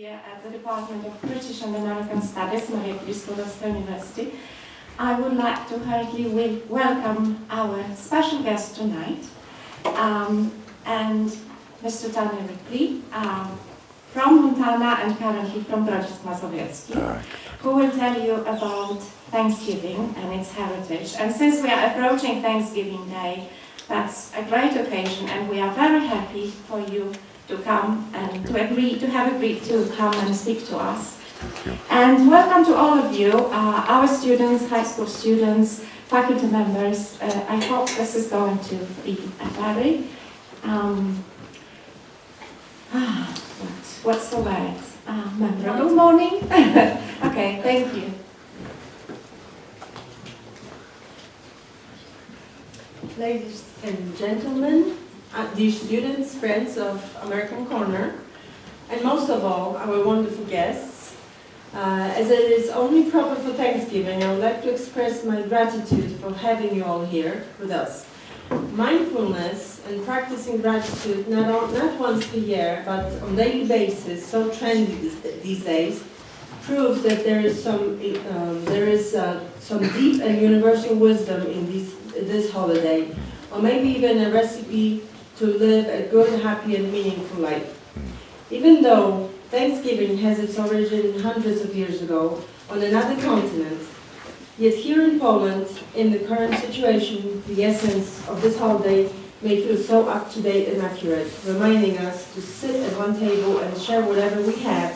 here at the Department of British and American Studies, Mayflower School of University. I would like to heartily welcome our special guest tonight, and Mr. Tanner Ripley from Montana and currently from Grodzisk Mazowiecki, who will tell you about Thanksgiving and its heritage. And since we are approaching Thanksgiving Day, that's a great occasion, and we are very happy for you to come and to have agreed to come and speak to us. And welcome to all of you, our students, high school students, faculty members. I hope this is going to be a very, what's the word? Memorable morning? Okay, thank you. Ladies and gentlemen, dear students, friends of American Corner, and most of all, our wonderful guests, as it is only proper for Thanksgiving, I would like to express my gratitude for having you all here with us. Mindfulness and practicing gratitude not once per year, but on a daily basis, so trendy these days, proves that there is some deep and universal wisdom in this holiday, or maybe even a recipe to live a good, happy, and meaningful life. Even though Thanksgiving has its origin hundreds of years ago on another continent, yet here in Poland, in the current situation, the essence of this holiday may feel so up-to-date and accurate, reminding us to sit at one table and share whatever we have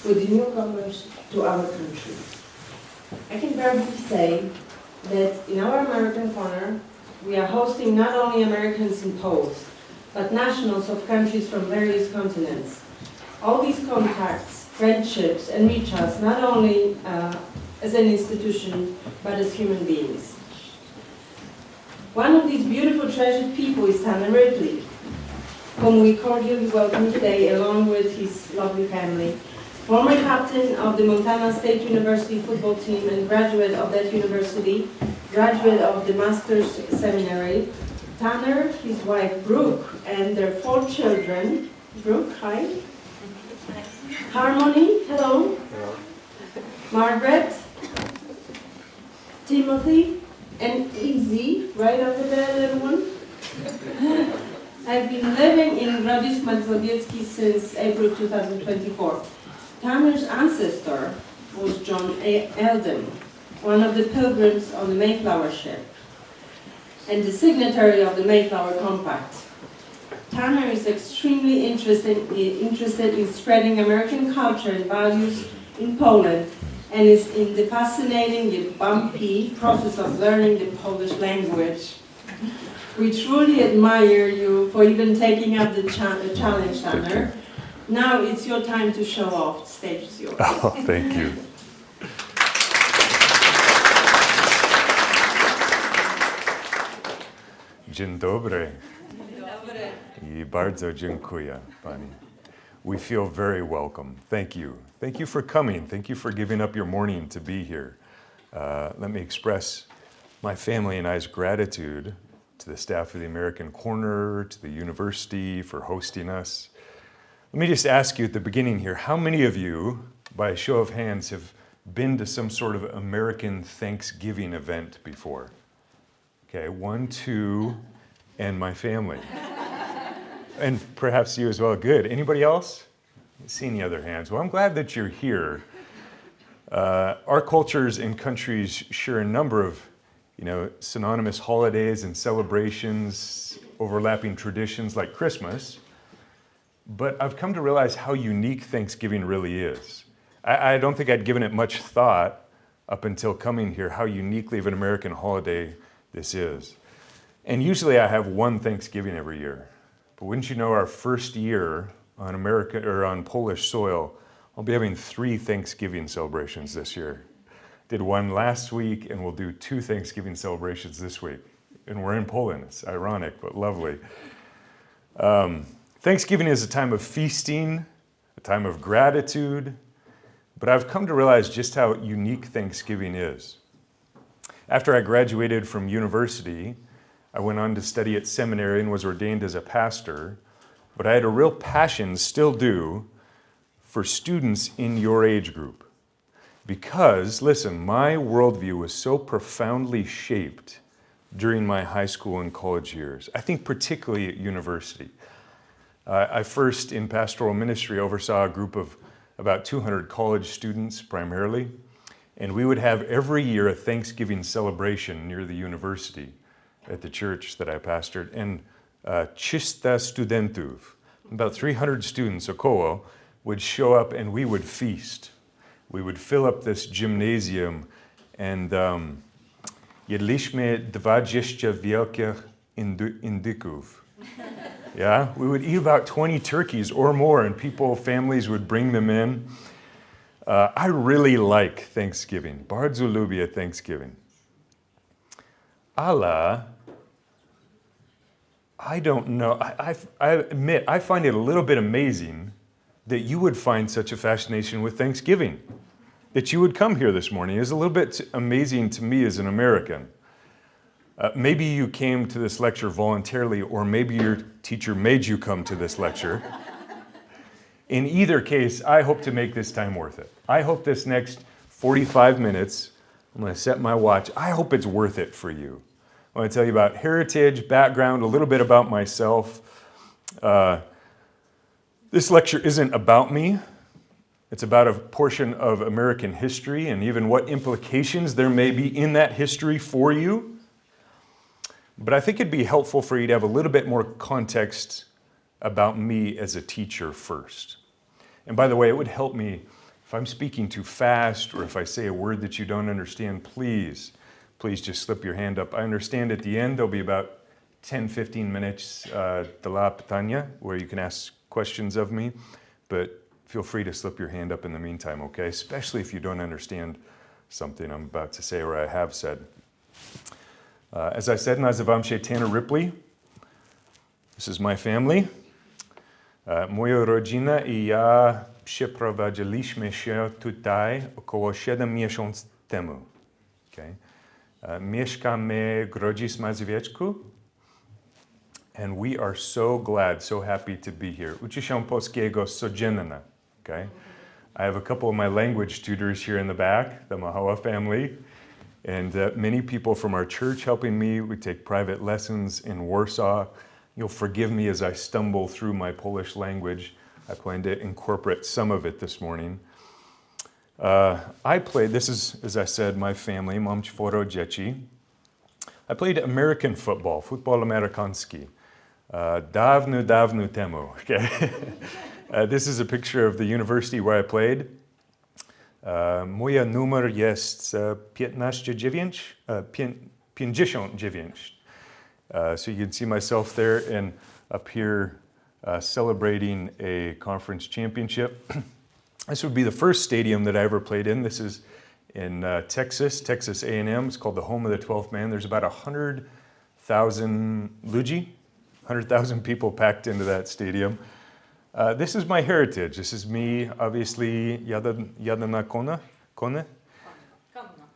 with the newcomers to our country. I can verbally say that in our American Corner, we are hosting not only Americans and Poles, but nationals of countries from various continents. All these contacts, friendships, enrich us not only as an institution, but as human beings. One of these beautiful, treasured people is Tanner Ripley, whom we cordially welcome today, along with his lovely family. Former captain of the Montana State University football team and graduate of that university, graduate of the Master's Seminary, Tanner, his wife Brooke, and their 4 children. Brooke, hi. Harmony, hello. Hello. Margaret, Timothy, and Izzy, right over there, little one. I've been living in Grodzisk Mazowiecki since April 2024. Tanner's ancestor was John Eldon, one of the Pilgrims on the Mayflower ship, and the signatory of the Mayflower Compact. Tanner is extremely interested in spreading American culture and values in Poland, and is in the fascinating yet bumpy process of learning the Polish language. We truly admire you for even taking up the challenge, Tanner. Now it's your time to show off. The stage is yours. Oh, thank you. Dzień dobry. I bardzo dziękuję, pani. We feel very welcome. Thank you. Thank you for coming. Thank you for giving up your morning to be here. Let me express my family and I's gratitude to the staff of the American Corner, to the university for hosting us. Let me just ask you at the beginning here, how many of you, by a show of hands, have been to some sort of American Thanksgiving event before? Okay, 1, 2, and my family. And perhaps you as well. Good. Anybody else? See any other hands? Well, I'm glad that you're here. Our cultures and countries share a number of, synonymous holidays and celebrations, overlapping traditions like Christmas. But I've come to realize how unique Thanksgiving really is. I don't think I'd given it much thought up until coming here, how uniquely of an American holiday this is. And usually I have one Thanksgiving every year. But wouldn't you know, our first year on Polish soil, I'll be having 3 Thanksgiving celebrations this year. Did one last week, and we'll do 2 Thanksgiving celebrations this week. And we're in Poland. It's ironic, but lovely. Thanksgiving is a time of feasting, a time of gratitude, but I've come to realize just how unique Thanksgiving is. After I graduated from university, I went on to study at seminary and was ordained as a pastor, but I had a real passion, still do, for students in your age group. Because, listen, my worldview was so profoundly shaped during my high school and college years. I think particularly at university. I first, in pastoral ministry, oversaw a group of about 200 college students primarily. And we would have every year a Thanksgiving celebration near the university at the church that I pastored. And Chista Studentów, about 300 students, około, would show up and we would feast. We would fill up this gymnasium and jedliśmy 20 wielkich indyków. Yeah, we would eat about 20 turkeys or more, and families would bring them in. I really like Thanksgiving. Bardzo lubię Thanksgiving. Ale, I don't know. I admit, I find it a little bit amazing that you would find such a fascination with Thanksgiving. That you would come here this morning is a little bit amazing to me as an American. Maybe you came to this lecture voluntarily, or maybe your teacher made you come to this lecture. In either case, I hope to make this time worth it. I hope this next 45 minutes, I'm going to set my watch, I hope it's worth it for you. I want to tell you about heritage, background, a little bit about myself. This lecture isn't about me. It's about a portion of American history and even what implications there may be in that history for you. But I think it'd be helpful for you to have a little bit more context about me as a teacher first. And by the way, it would help me if I'm speaking too fast or if I say a word that you don't understand, please just slip your hand up. I understand at the end there'll be about 10-15 minutes dla pytania, where you can ask questions of me, but feel free to slip your hand up in the meantime, okay? Especially if you don't understand something I'm about to say or I have said. As I said, nazywam się Tanner Ripley. This is my family. Moja rodzina I ja przeprowadziliśmy się tutaj około 7 miesięcy temu. Okay? Mieszkamy w Grodzisławiecku, and we are so glad, so happy to be here. Uczy się polskiego codziennie. Okay? I have a couple of my language tutors here in the back, the Machała family, and many people from our church helping me. We take private lessons in Warsaw. You'll forgive me as I stumble through my Polish language. I plan to incorporate some of it this morning. This is, as I said, my family, mam 4 dzieci. I played American football, futbol amerykański, dawno temu. Okay? This is a picture of the university where I played. Moja numer jest 59. So you can see myself there and up here celebrating a conference championship. This would be the first stadium that I ever played in. This is in Texas A&M. It's called the home of the 12th man. There's about 100,000 ludzi, 100,000 people packed into that stadium. This is my heritage. This is me, obviously, jadę na kone?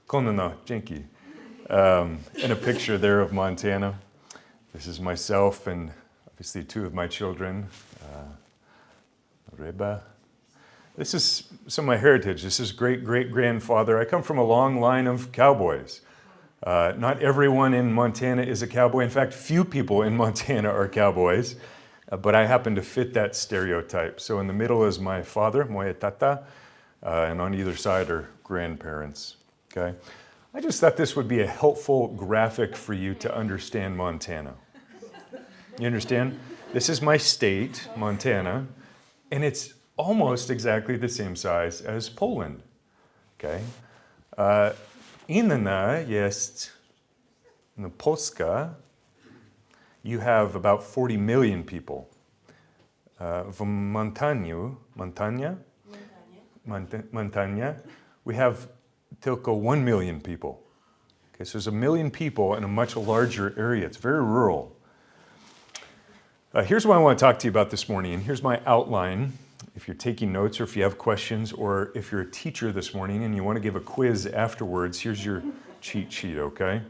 Konno, dzięki. And a picture there of Montana. This is myself and obviously 2 of my children, Reba. This is some of my heritage. This is great-great-grandfather. I come from a long line of cowboys. Not everyone in Montana is a cowboy. In fact, few people in Montana are cowboys, but I happen to fit that stereotype. So in the middle is my father, moja tata, and on either side are grandparents, okay? I just thought this would be a helpful graphic for you to understand Montana. You understand? This is my state, Montana, and it's almost exactly the same size as Poland, okay? Inna jest Polska. You have about 40 million people. W Montania, we have tylko 1 million people. Okay, so there's 1 million people in a much larger area. It's very rural. Here's what I want to talk to you about this morning, and here's my outline. If you're taking notes or if you have questions, or if you're a teacher this morning and you want to give a quiz afterwards, here's your cheat sheet, okay?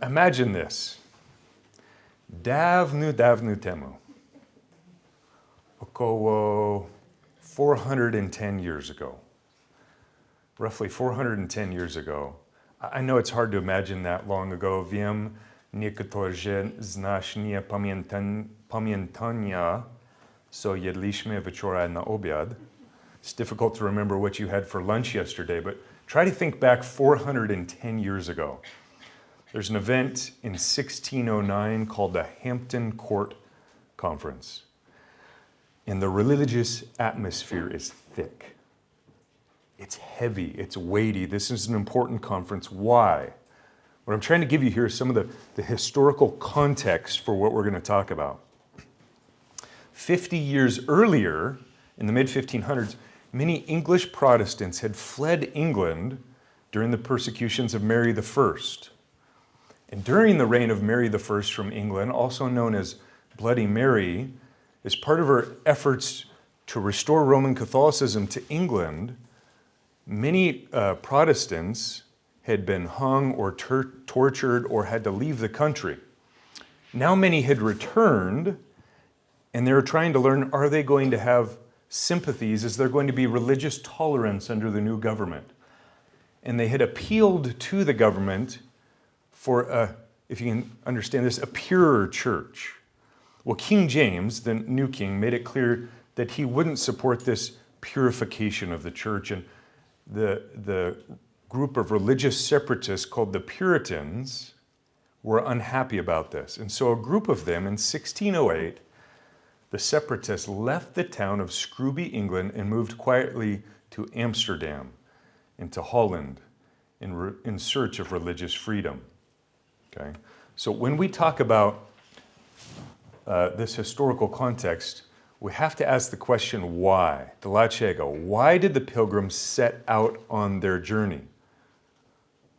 Imagine this. Dawno temu, około 410 years ago. Roughly 410 years ago. I know it's hard to imagine that long ago. Wiem, niektórzy z nas nie pamiętają, co jedliśmy wczoraj na obiad. It's difficult to remember what you had for lunch yesterday, but try to think back 410 years ago. There's an event in 1609 called the Hampton Court Conference. And the religious atmosphere is thick. It's heavy, it's weighty. This is an important conference. Why? What I'm trying to give you here is some of the historical context for what we're going to talk about. 50 years earlier, in the mid-1500s, many English Protestants had fled England during the persecutions of Mary I. And during the reign of Mary I from England, also known as Bloody Mary, as part of her efforts to restore Roman Catholicism to England, many Protestants had been hung or tortured or had to leave the country. Now many had returned, and they were trying to learn, are they going to have sympathies? Is there going to be religious tolerance under the new government? And they had appealed to the government for, if you can understand this, a purer church. Well, King James, the new king, made it clear that he wouldn't support this purification of the church, and the group of religious separatists called the Puritans were unhappy about this. And so a group of them in 1608, the separatists left the town of Scrooby, England, and moved quietly to Amsterdam, into Holland, in search of religious freedom. Okay? So when we talk about this historical context, we have to ask the question, why? Dlaczego? Why did the Pilgrims set out on their journey?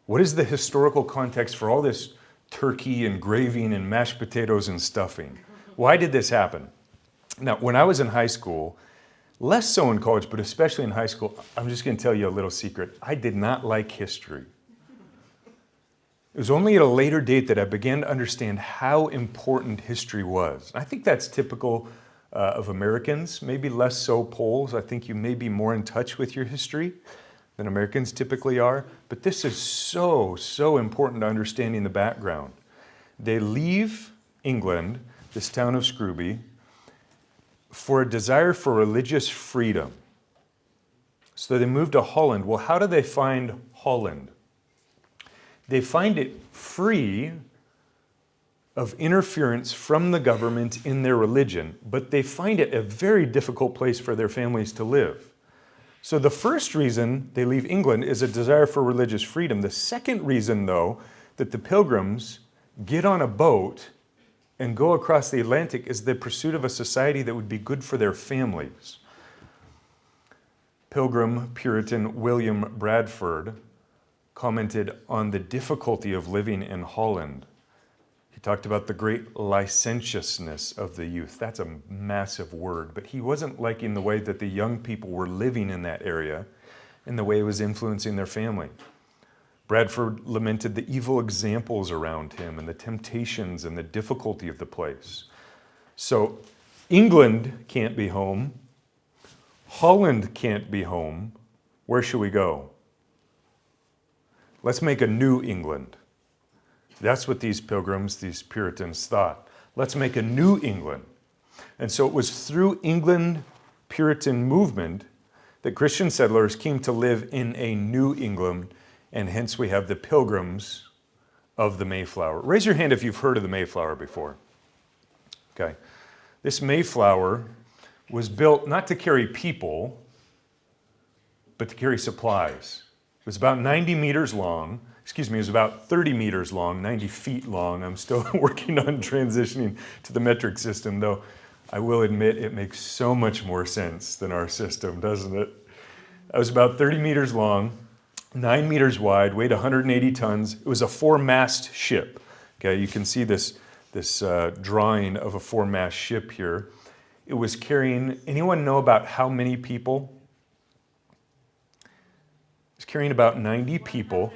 What is the historical context for all this turkey and gravy and mashed potatoes and stuffing? Why did this happen? Now, when I was in high school, less so in college, but especially in high school, I'm just going to tell you a little secret. I did not like history. It was only at a later date that I began to understand how important history was. I think that's typical of Americans, maybe less so Poles. I think you may be more in touch with your history than Americans typically are. But this is so important to understanding the background. They leave England, this town of Scrooby, for a desire for religious freedom. So they move to Holland. Well, how do they find Holland? They find it free of interference from the government in their religion, but they find it a very difficult place for their families to live. So the first reason they leave England is a desire for religious freedom. The second reason, though, that the Pilgrims get on a boat and go across the Atlantic is the pursuit of a society that would be good for their families. Pilgrim Puritan William Bradford commented on the difficulty of living in Holland. He talked about the great licentiousness of the youth. That's a massive word, but he wasn't liking the way that the young people were living in that area and the way it was influencing their family. Bradford lamented the evil examples around him and the temptations and the difficulty of the place. So England can't be home. Holland can't be home. Where should we go? Let's make a new England. That's what these Pilgrims, these Puritans thought. Let's make a new England. And so it was through England Puritan movement that Christian settlers came to live in a new England, and hence we have the Pilgrims of the Mayflower. Raise your hand if you've heard of the Mayflower before. Okay. This Mayflower was built not to carry people, but to carry supplies. It was about 90 meters long. It was about 30 meters long, 90 feet long. I'm still working on transitioning to the metric system, though I will admit it makes so much more sense than our system, doesn't it? It was about 30 meters long, 9 meters wide, weighed 180 tons. It was a four-mast ship. Okay, you can see this drawing of a four-mast ship here. It was carrying, anyone know about how many people? It was carrying about 90 people.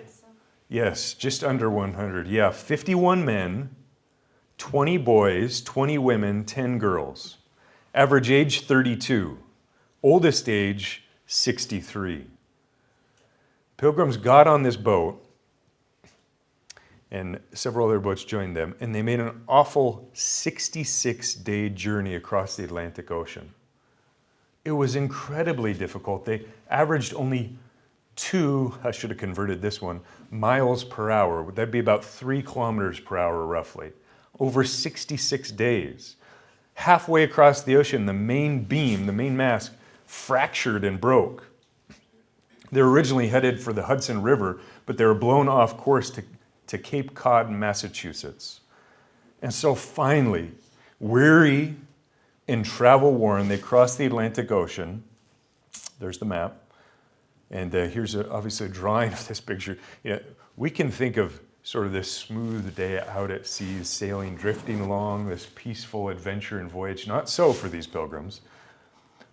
Yes, just under 100. Yeah, 51 men, 20 boys, 20 women, 10 girls. Average age 32. Oldest age 63. Pilgrims got on this boat, and several other boats joined them, and they made an awful 66-day journey across the Atlantic Ocean. It was incredibly difficult. They averaged only 2, I should have converted this one, miles per hour. That'd be about 3 kilometers per hour roughly, over 66 days. Halfway across the ocean, the main beam, the main mast, fractured and broke. They were originally headed for the Hudson River, but they were blown off course to Cape Cod, Massachusetts. And so finally, weary and travel-worn, they crossed the Atlantic Ocean. There's the map. And here's obviously a drawing of this picture. We can think of sort of this smooth day out at sea, sailing, drifting along, this peaceful adventure and voyage. Not so for these pilgrims.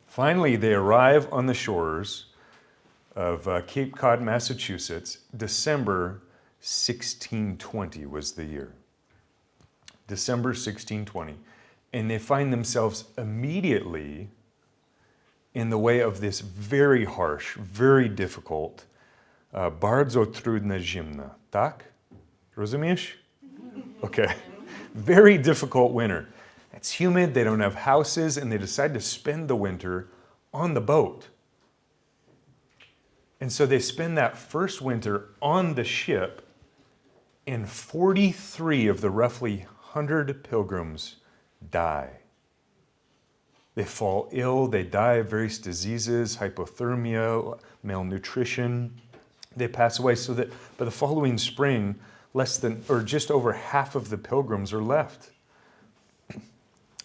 Finally, they arrive on the shores of Cape Cod, Massachusetts. December 1620 was the year. December 1620. And they find themselves immediately in the way of this very harsh, very difficult, bardzo trudna zimna. Tak? Rozumiesz? Okay. Very difficult winter. It's humid, they don't have houses, and they decide to spend the winter on the boat. And so they spend that first winter on the ship, and 43 of the roughly 100 pilgrims die. They fall ill, they die of various diseases, hypothermia, malnutrition. They pass away so that by the following spring, just over half of the pilgrims are left.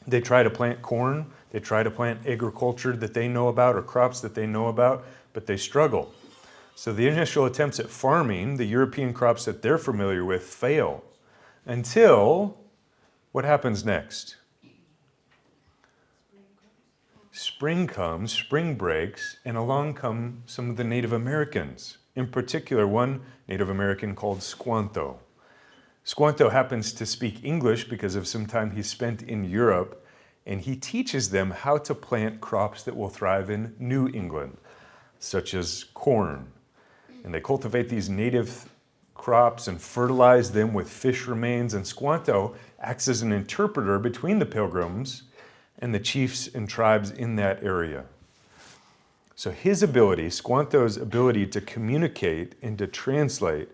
They try to plant corn, they try to plant agriculture that they know about or crops that they know about, but they struggle. So the initial attempts at farming, the European crops that they're familiar with, fail. Until, what happens next? Spring comes, spring breaks, and along come some of the Native Americans. In particular, one Native American called Squanto. Squanto happens to speak English because of some time he spent in Europe, and he teaches them how to plant crops that will thrive in New England, such as corn. And they cultivate these native crops and fertilize them with fish remains, and Squanto acts as an interpreter between the pilgrims and the chiefs and tribes in that area. So his ability, Squanto's ability to communicate and to translate,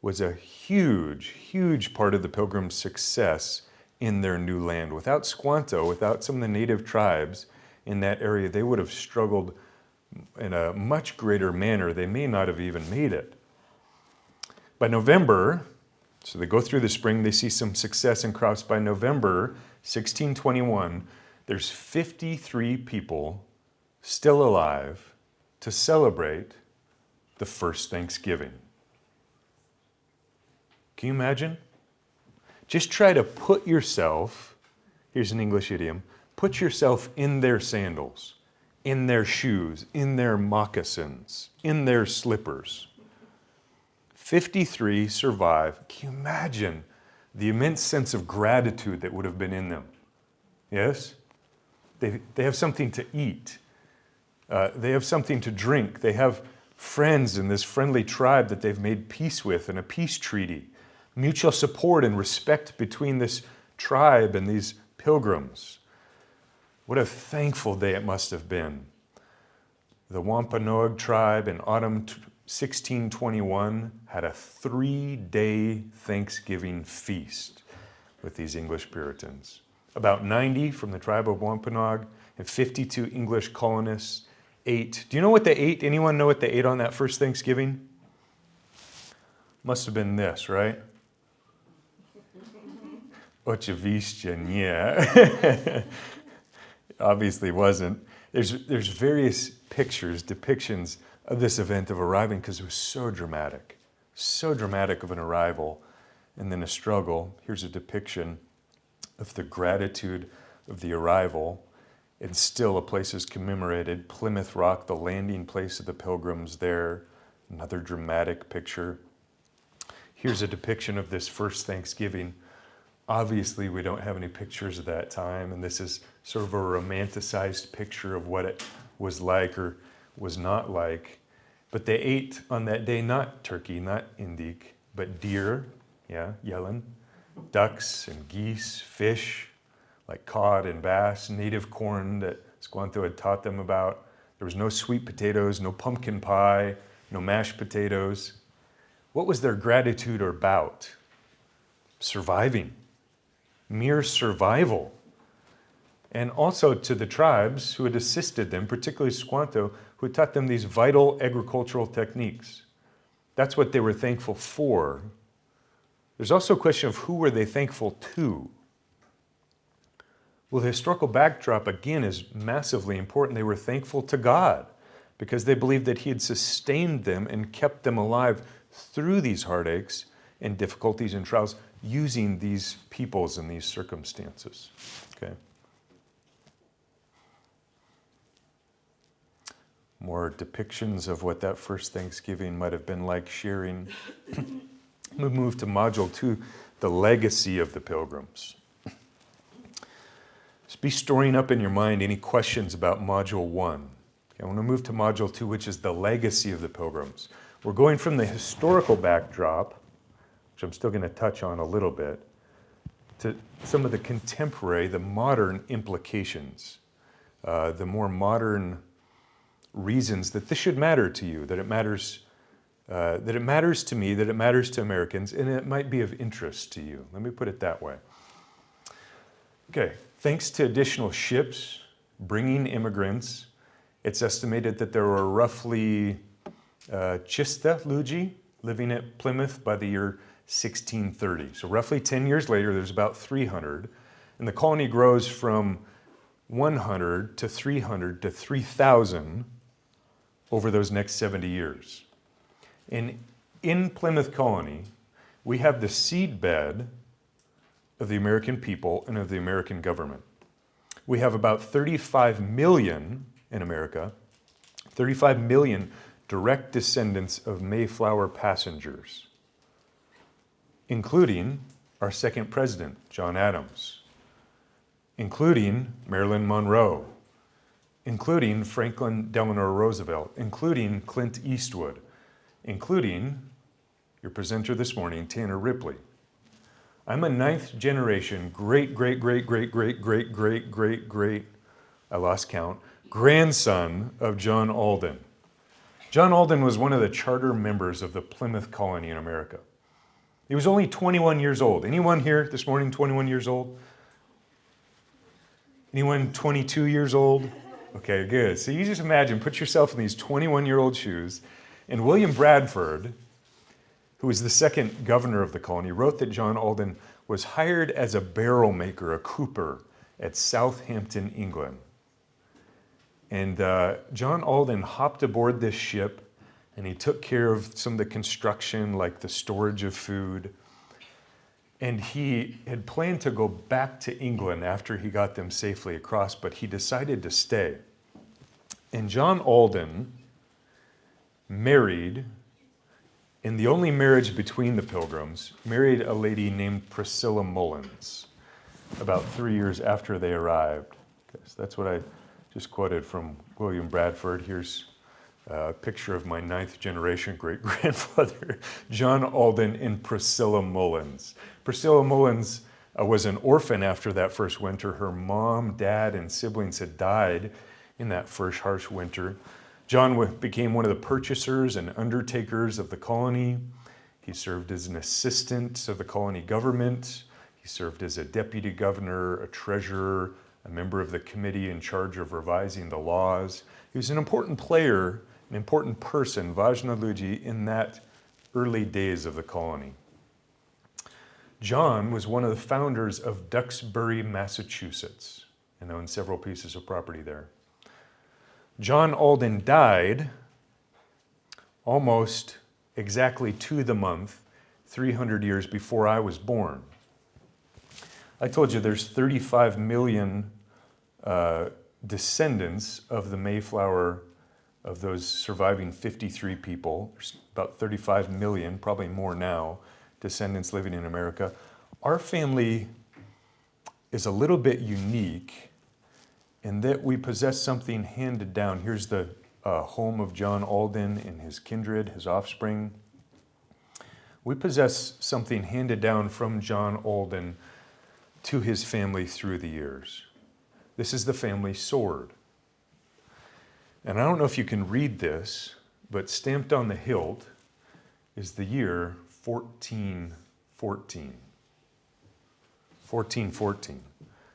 was a huge, huge part of the pilgrims' success in their new land. Without Squanto, without some of the native tribes in that area, they would have struggled in a much greater manner. They may not have even made it. By November, so they go through the spring, they see some success in crops. By November 1621, there's 53 people still alive to celebrate the first Thanksgiving. Can you imagine? Just try to put yourself, here's an English idiom, put yourself in their sandals, in their shoes, in their moccasins, in their slippers. 53 survive. Can you imagine the immense sense of gratitude that would have been in them? Yes? They have something to eat. They have something to drink. They have friends in this friendly tribe that they've made peace with in a peace treaty. Mutual support and respect between this tribe and these pilgrims. What a thankful day it must have been. The Wampanoag tribe in autumn 1621 had a 3-day Thanksgiving feast with these English Puritans. About 90 from the tribe of Wampanoag and 52 English colonists ate. Do you know what they ate? Anyone know what they ate on that first Thanksgiving? Must have been this, right? Oczywiście nie. Obviously wasn't. There's various pictures, depictions of this event of arriving because it was so dramatic of an arrival and then a struggle. Here's a depiction of the gratitude of the arrival. And still a place is commemorated. Plymouth Rock, the landing place of the pilgrims there. Another dramatic picture. Here's a depiction of this first Thanksgiving Obviously, we don't have any pictures of that time, and this is sort of a romanticized picture of what it was like or was not like. But they ate on that day not turkey, not indik, but deer, yeah, yellen, ducks and geese, fish, like cod and bass, native corn that Squanto had taught them about. There was no sweet potatoes, no pumpkin pie, no mashed potatoes. What was their gratitude about? Surviving, mere survival. And also to the tribes who had assisted them, particularly Squanto, who taught them these vital agricultural techniques. That's what they were thankful for. There's also a question of who were they thankful to? Well, the historical backdrop, again, is massively important. They were thankful to God because they believed that He had sustained them and kept them alive through these heartaches and difficulties and trials using these peoples and these circumstances. Okay. More depictions of what that first Thanksgiving might have been like sharing. We move to Module 2, the legacy of the Pilgrims. Just be storing up in your mind any questions about Module 1. Okay, I want to move to Module 2, which is the legacy of the Pilgrims. We're going from the historical backdrop, which I'm still going to touch on a little bit, to some of the contemporary, the modern implications, the more modern reasons that this should matter to you, that it matters to me, that it matters to Americans, and it might be of interest to you. Let me put it that way. Okay, thanks to additional ships bringing immigrants, it's estimated that there were roughly 300 ludzi living at Plymouth by the year 1630. So roughly 10 years later, there's about 300, and the colony grows from 100 to 300 to 3,000 over those next 70 years. And in Plymouth Colony, we have the seedbed of the American people and of the American government. We have about 35 million in America, 35 million direct descendants of Mayflower passengers, including our second president, John Adams, including Marilyn Monroe, including Franklin Delano Roosevelt, including Clint Eastwood, including your presenter this morning, Tanner Ripley. I'm a 9th generation, great, I lost count, grandson of John Alden. John Alden was one of the charter members of the Plymouth Colony in America. He was only 21 years old. Anyone here this morning 21 years old? Anyone 22 years old? Okay, good. So you just imagine, put yourself in these 21-year-old shoes, and William Bradford, who was the second governor of the colony, wrote that John Alden was hired as a barrel maker, a cooper, at Southampton, England. And John Alden hopped aboard this ship, and he took care of some of the construction, like the storage of food. And he had planned to go back to England after he got them safely across, but he decided to stay. And John Alden married, in the only marriage between the Pilgrims, married a lady named Priscilla Mullins about 3 years after they arrived. Okay, so that's what I just quoted from William Bradford. Here's a picture of my 9th generation great-grandfather, John Alden and Priscilla Mullins. Priscilla Mullins was an orphan after that first winter. Her mom, dad, and siblings had died in that first harsh winter. John became one of the purchasers and undertakers of the colony. He served as an assistant of the colony government. He served as a deputy governor, a treasurer, a member of the committee in charge of revising the laws. He was an important player, an important person, Ważny ludzi, in that early days of the colony. John was one of the founders of Duxbury, Massachusetts, and owned several pieces of property there. John Alden died almost exactly to the month, 300 years before I was born. I told you there's 35 million descendants of the Mayflower, of those surviving 53 people. There's about 35 million, probably more now, descendants living in America. Our family is a little bit unique in that we possess something handed down. Here's the home of John Alden and his kindred, his offspring. We possess something handed down from John Alden to his family through the years. This is the family sword. And I don't know if you can read this, but stamped on the hilt is the year 1414. 1414.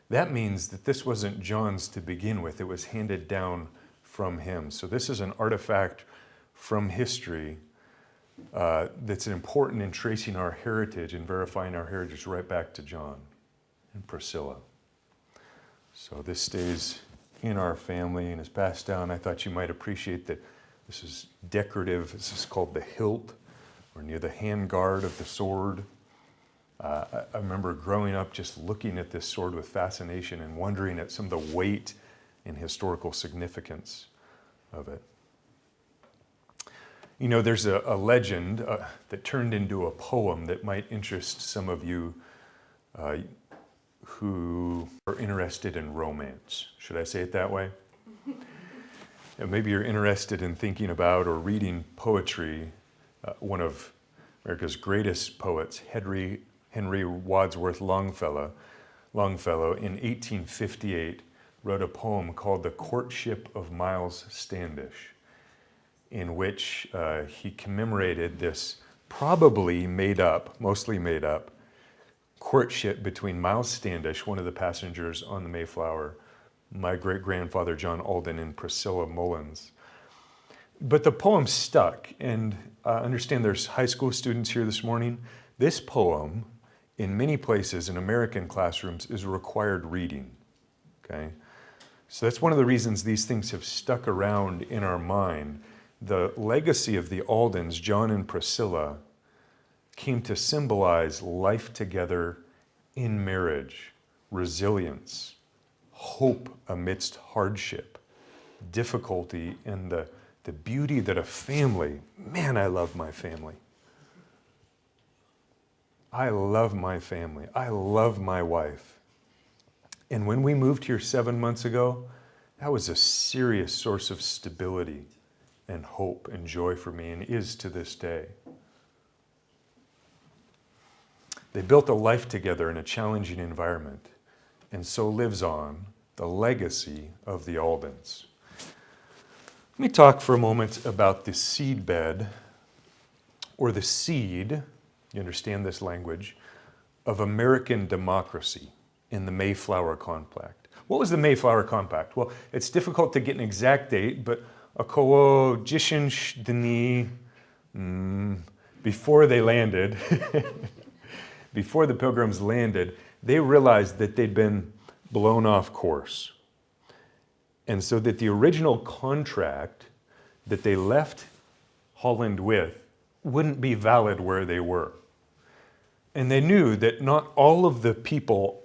That means that this wasn't John's to begin with. It was handed down from him. So this is an artifact from history that's important in tracing our heritage and verifying our heritage right back to John and Priscilla. So this stays in our family and is passed down. I thought you might appreciate that this is decorative. This is called the hilt, or near the handguard of the sword. I remember growing up just looking at this sword with fascination and wondering at some of the weight and historical significance of it. You know, there's a legend that turned into a poem that might interest some of you who are interested in romance. Should I say it that way? And maybe you're interested in thinking about or reading poetry. One of America's greatest poets, Henry Wadsworth Longfellow, in 1858, wrote a poem called The Courtship of Miles Standish, in which he commemorated this probably made up, mostly made up, courtship between Miles Standish, one of the passengers on the Mayflower, my great-grandfather John Alden, and Priscilla Mullins. But the poem stuck, and I understand there's high school students here this morning. This poem, in many places in American classrooms, is required reading, okay? So that's one of the reasons these things have stuck around in our mind. The legacy of the Aldens, John and Priscilla, came to symbolize life together in marriage, resilience, hope amidst hardship, difficulty, and the beauty that a family, man, I love my family. I love my family. I love my wife. And when we moved here 7 months ago, that was a serious source of stability and hope and joy for me, and is to this day. They built a life together in a challenging environment, and so lives on the legacy of the Aldens. Let me talk for a moment about the seedbed, or the seed, you understand this language, of American democracy in the Mayflower Compact. What was the Mayflower Compact? Well, it's difficult to get an exact date, but około 10 dni before they landed, before the Pilgrims landed, they realized that they'd been blown off course. And so that the original contract that they left Holland with wouldn't be valid where they were. And they knew that not all of the people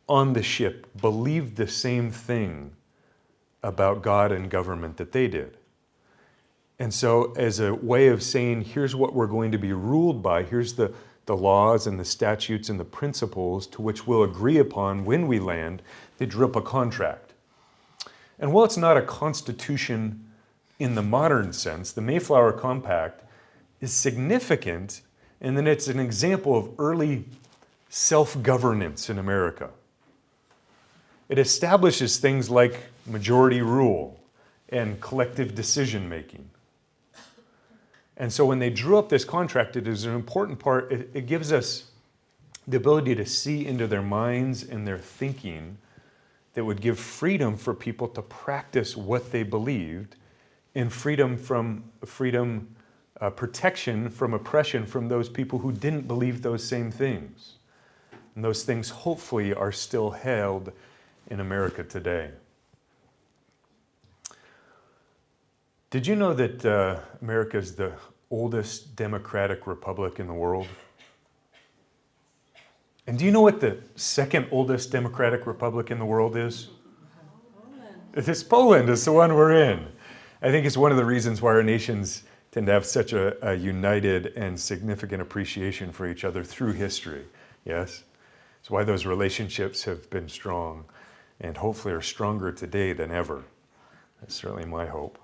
on the ship believed the same thing about God and government that they did. And so as a way of saying, here's what we're going to be ruled by, here's the laws and the statutes and the principles to which we'll agree upon when we land, they drew up a contract. And while it's not a constitution in the modern sense, the Mayflower Compact is significant, and then it's an example of early self-governance in America. It establishes things like majority rule and collective decision-making. And so when they drew up this contract, it is an important part. It gives us the ability to see into their minds and their thinking that would give freedom for people to practice what they believed, and protection from oppression from those people who didn't believe those same things. And those things hopefully are still held in America today. Did you know that America is the oldest democratic republic in the world? And do you know what the second oldest democratic republic in the world is? Poland. It's Poland. It's the one we're in. I think it's one of the reasons why our nations tend to have such a united and significant appreciation for each other through history. Yes? It's why those relationships have been strong and hopefully are stronger today than ever. That's certainly my hope.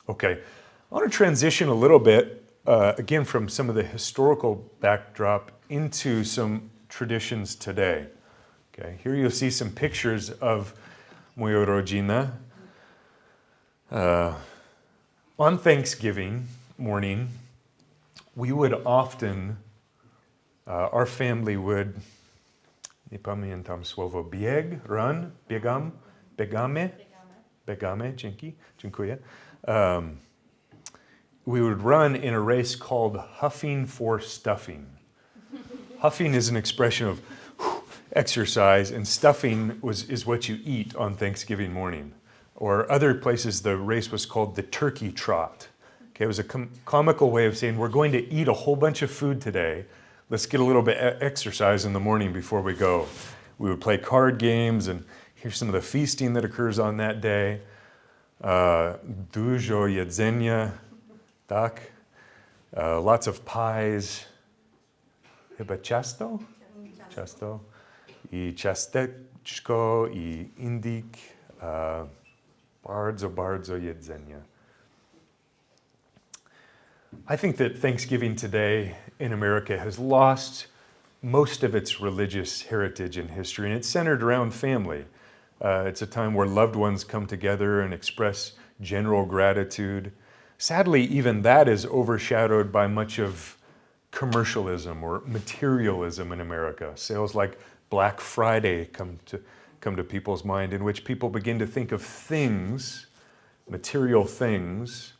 Okay, I want to transition a little bit, again, from some of the historical backdrop into some traditions today. Okay, here you'll see some pictures of moją rodzinę. On Thanksgiving morning, we would often, our family would, nie pamiętam słowo, biegamy, dziękuję. We would run in a race called huffing for stuffing. Huffing is an expression of exercise, and stuffing is what you eat on Thanksgiving morning. Or other places, the race was called the turkey trot. Okay, it was a comical way of saying, we're going to eat a whole bunch of food today. Let's get a little bit exercise in the morning before we go. We would play card games, and here's some of the feasting that occurs on that day. Dużo jedzenia, tak? Lots of pies. Chyba ciasto? Ciasto. I ciasteczko, i indyk. Bardzo jedzenia. I think that Thanksgiving today in America has lost most of its religious heritage and history, and it's centered around family. It's a time where loved ones come together and express general gratitude. Sadly, even that is overshadowed by much of commercialism or materialism in America. Sales like Black Friday come to people's mind, in which people begin to think of things, material things,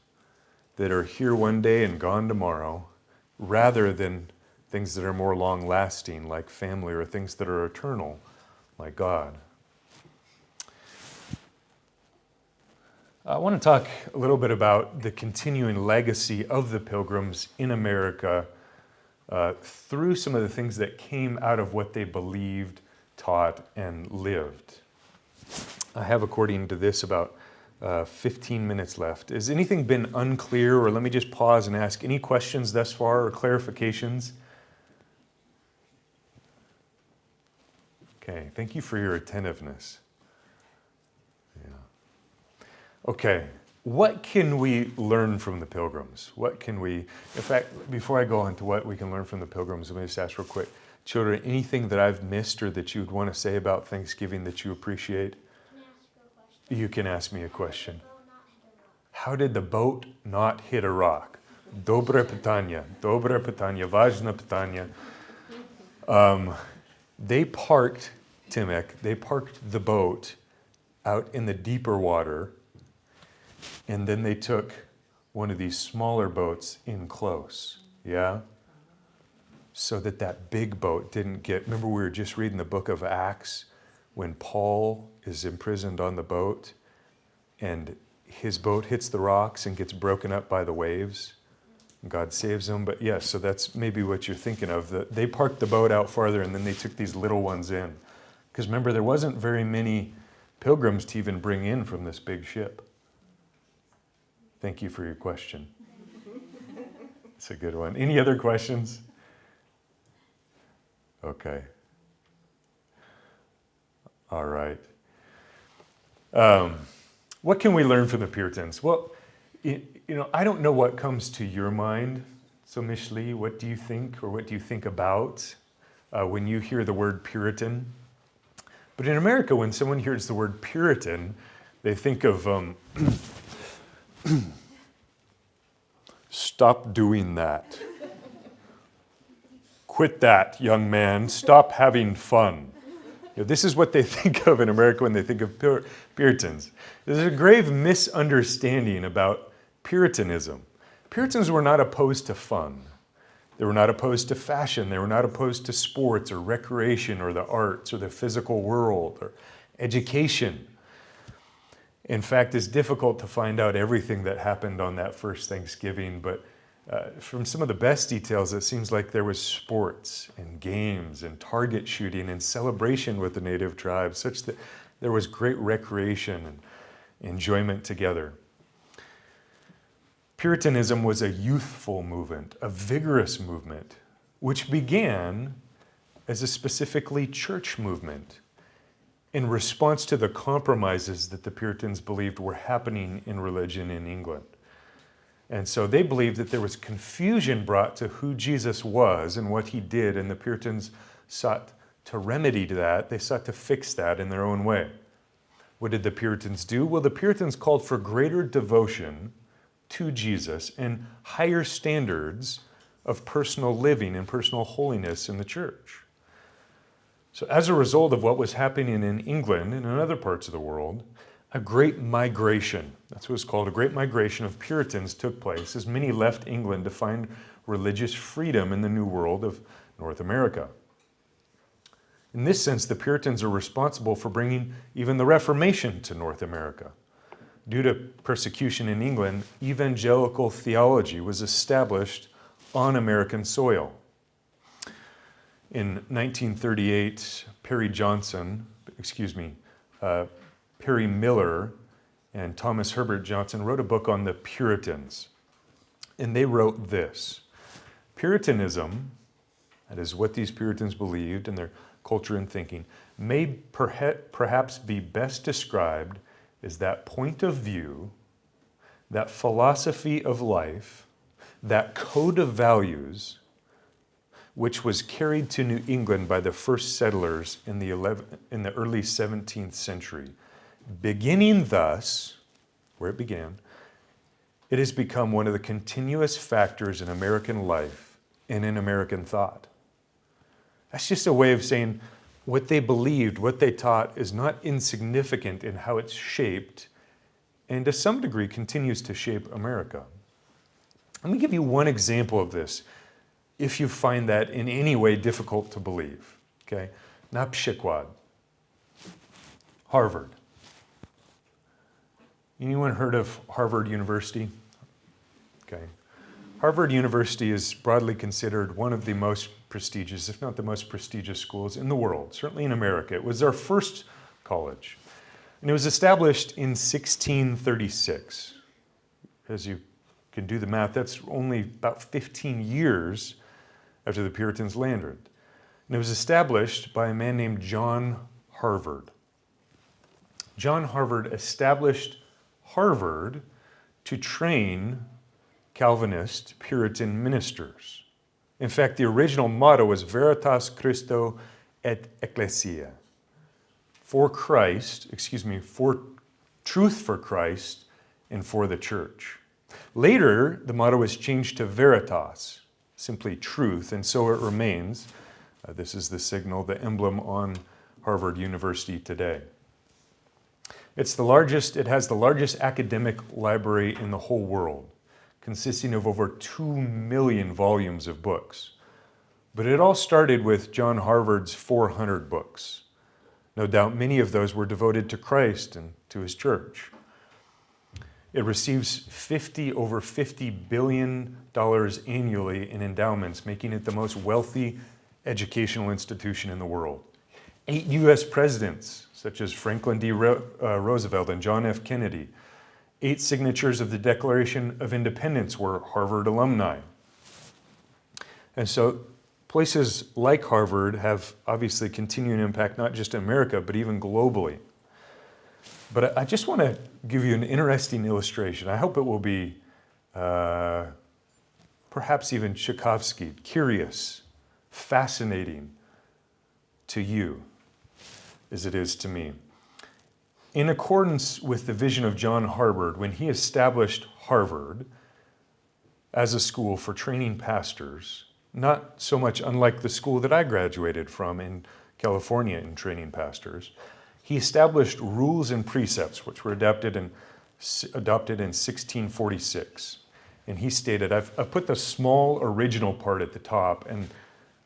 that are here one day and gone tomorrow, rather than things that are more long-lasting, like family, or things that are eternal, like God. I want to talk a little bit about the continuing legacy of the Pilgrims in America through some of the things that came out of what they believed, taught, and lived. I have, according to this, about 15 minutes left. Has anything been unclear, or let me just pause and ask any questions thus far or clarifications? Okay, thank you for your attentiveness. Okay, what can we learn from the Pilgrims? What can we, in fact, before I go on to what we can learn from the Pilgrims, let me just ask real quick. Children, anything that I've missed or that you would want to say about Thanksgiving that you appreciate? You can ask me a question. How did the boat not hit a rock? Dobre pytanie, ważne pytanie. They parked the boat out in the deeper water, and then they took one of these smaller boats in close, yeah? So that big boat didn't get, remember we were just reading the book of Acts when Paul is imprisoned on the boat and his boat hits the rocks and gets broken up by the waves. God saves him, but yes, so that's maybe what you're thinking of. They parked the boat out farther and then they took these little ones in. Because remember, there wasn't very many pilgrims to even bring in from this big ship. Thank you for your question. It's a good one. Any other questions? Okay. All right. What can we learn from the Puritans? Well, I don't know what comes to your mind. So, Mishli, what do you think, or what do you think about when you hear the word Puritan? But in America, when someone hears the word Puritan, they think of stop doing that. Quit that, young man. Stop having fun. This is what they think of in America when they think of Puritans. There's a grave misunderstanding about Puritanism. Puritans were not opposed to fun. They were not opposed to fashion. They were not opposed to sports or recreation or the arts or the physical world or education. In fact, it's difficult to find out everything that happened on that first Thanksgiving, but from some of the best details, it seems like there was sports and games and target shooting and celebration with the native tribes, such that there was great recreation and enjoyment together. Puritanism was a youthful movement, a vigorous movement, which began as a specifically church movement in response to the compromises that the Puritans believed were happening in religion in England. And so they believed that there was confusion brought to who Jesus was and what he did, and the Puritans sought to remedy that. They sought to fix that in their own way. What did the Puritans do? Well, the Puritans called for greater devotion to Jesus and higher standards of personal living and personal holiness in the church. So as a result of what was happening in England and in other parts of the world, a great migration, that's what it's called, a great migration of Puritans took place as many left England to find religious freedom in the New World of North America. In this sense, the Puritans are responsible for bringing even the Reformation to North America. Due to persecution in England, evangelical theology was established on American soil. In 1938, Perry Miller and Thomas Herbert Johnson wrote a book on the Puritans. And they wrote this: Puritanism, that is what these Puritans believed and their culture and thinking, may perhaps be best described as that point of view, that philosophy of life, that code of values, which was carried to New England by the first settlers in the early 17th century. Beginning thus, where it began, it has become one of the continuous factors in American life and in American thought. That's just a way of saying what they believed, what they taught is not insignificant in how it's shaped and to some degree continues to shape America. Let me give you one example of this if you find that in any way difficult to believe. Okay? Na przykład, Harvard. Anyone heard of Harvard University? Okay. Harvard University is broadly considered one of the most prestigious, if not the most prestigious schools in the world, certainly in America. It was our first college. And it was established in 1636. As you can do the math, that's only about 15 years after the Puritans landed. And it was established by a man named John Harvard. John Harvard established Harvard to train Calvinist Puritan ministers. In fact, the original motto was Veritas Christo et Ecclesia. For truth for Christ and for the church. Later, the motto was changed to Veritas, simply truth, and so it remains. This is the signal, the emblem on Harvard University today. It has the largest academic library in the whole world, consisting of over 2 million volumes of books. But it all started with John Harvard's 400 books. No doubt many of those were devoted to Christ and to his church. It receives over $50 billion annually in endowments, making it the most wealthy educational institution in the world. 8 U.S. presidents, such as Franklin D. Roosevelt and John F. Kennedy. 8 signatures of the Declaration of Independence were Harvard alumni. And so places like Harvard have obviously continuing impact, not just in America, but even globally. But I just want to give you an interesting illustration. I hope it will be perhaps even Tchaikovsky, curious, fascinating to you as it is to me. In accordance with the vision of John Harvard, when he established Harvard as a school for training pastors, not so much unlike the school that I graduated from in California in training pastors, he established rules and precepts which were adopted in 1646. And he stated, I've put the small original part at the top, and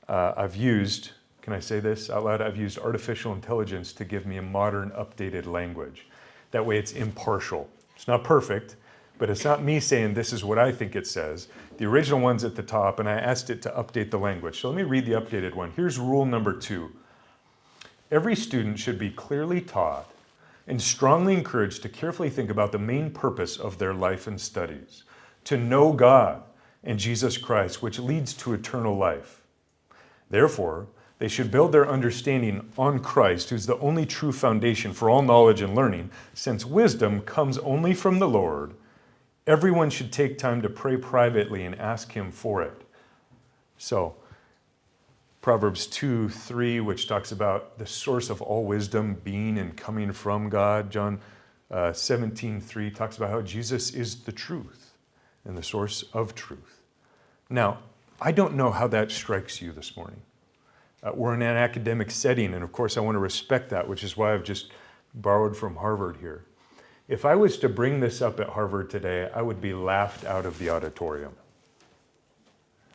I've used, can I say this out loud? I've used artificial intelligence to give me a modern, updated language. That way it's impartial. It's not perfect, but it's not me saying this is what I think it says. The original one's at the top, and I asked it to update the language. So let me read the updated one. Here's rule number 2. Every student should be clearly taught and strongly encouraged to carefully think about the main purpose of their life and studies, to know God and Jesus Christ, which leads to eternal life. Therefore, They should build their understanding on Christ, who's the only true foundation for all knowledge and learning. Since wisdom comes only from the Lord, everyone should take time to pray privately and ask him for it. So, Proverbs 2:3, which talks about the source of all wisdom being and coming from God. John 17:3 talks about how Jesus is the truth and the source of truth. Now, I don't know how that strikes you this morning. We're in an academic setting, and of course I want to respect that, which is why I've just borrowed from Harvard here. If I was to bring this up at Harvard today, I would be laughed out of the auditorium.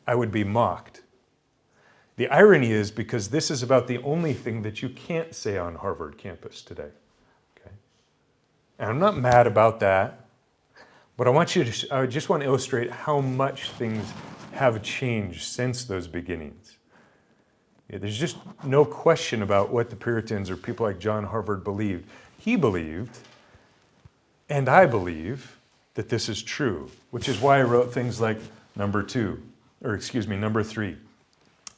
I would be mocked. The irony is because this is about the only thing that you can't say on Harvard campus today. Okay? And I'm not mad about that, but I just want to illustrate how much things have changed since those beginnings. There's just no question about what the Puritans or people like John Harvard believed. He believed, and I believe, that this is true, which is why I wrote things like number 3.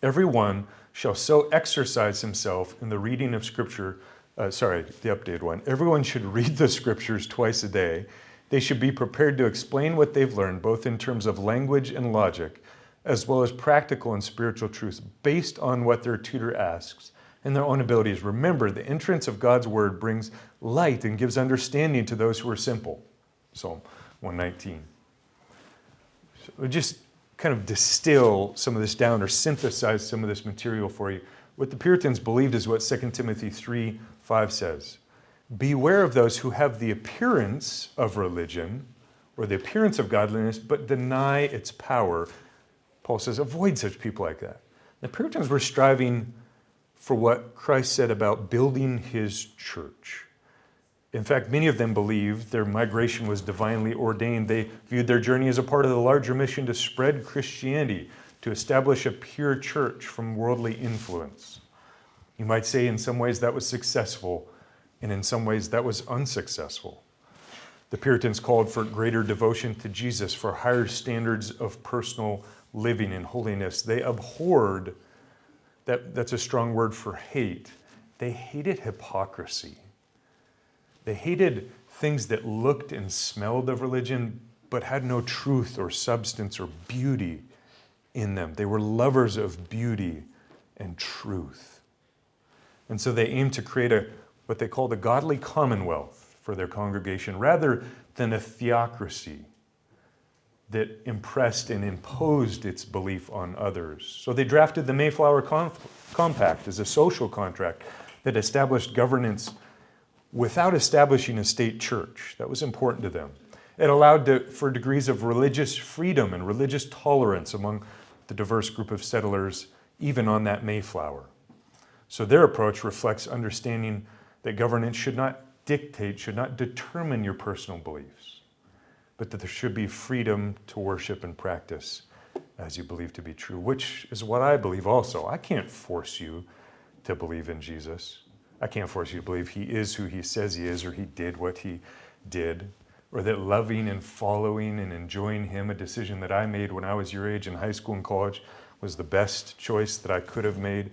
Everyone shall so exercise himself in the reading of Scripture, the updated one. Everyone should read the Scriptures twice a day. They should be prepared to explain what they've learned, both in terms of language and logic, as well as practical and spiritual truths, based on what their tutor asks and their own abilities. Remember, the entrance of God's word brings light and gives understanding to those who are simple. Psalm 119. So we'll just kind of distill some of this down or synthesize some of this material for you. What the Puritans believed is what 2 Timothy 3:5 says. Beware of those who have the appearance of religion or the appearance of godliness, but deny its power. Paul says, avoid such people like that. The Puritans were striving for what Christ said about building his church. In fact, many of them believed their migration was divinely ordained. They viewed their journey as a part of the larger mission to spread Christianity, to establish a pure church from worldly influence. You might say in some ways that was successful, and in some ways that was unsuccessful. The Puritans called for greater devotion to Jesus, for higher standards of personal living in holiness. They abhorred, that's a strong word for hate. They hated hypocrisy. They hated things that looked and smelled of religion, but had no truth or substance or beauty in them. They were lovers of beauty and truth. And so they aimed to create what they called a godly commonwealth for their congregation, rather than a theocracy that impressed and imposed its belief on others. So they drafted the Mayflower Compact as a social contract that established governance without establishing a state church. That was important to them. It allowed for degrees of religious freedom and religious tolerance among the diverse group of settlers, even on that Mayflower. So their approach reflects understanding that governance should not dictate, should not determine your personal beliefs, but that there should be freedom to worship and practice as you believe to be true, which is what I believe also. I can't force you to believe in Jesus. I can't force you to believe he is who he says he is, or he did what he did, or that loving and following and enjoying him, a decision that I made when I was your age in high school and college, was the best choice that I could have made.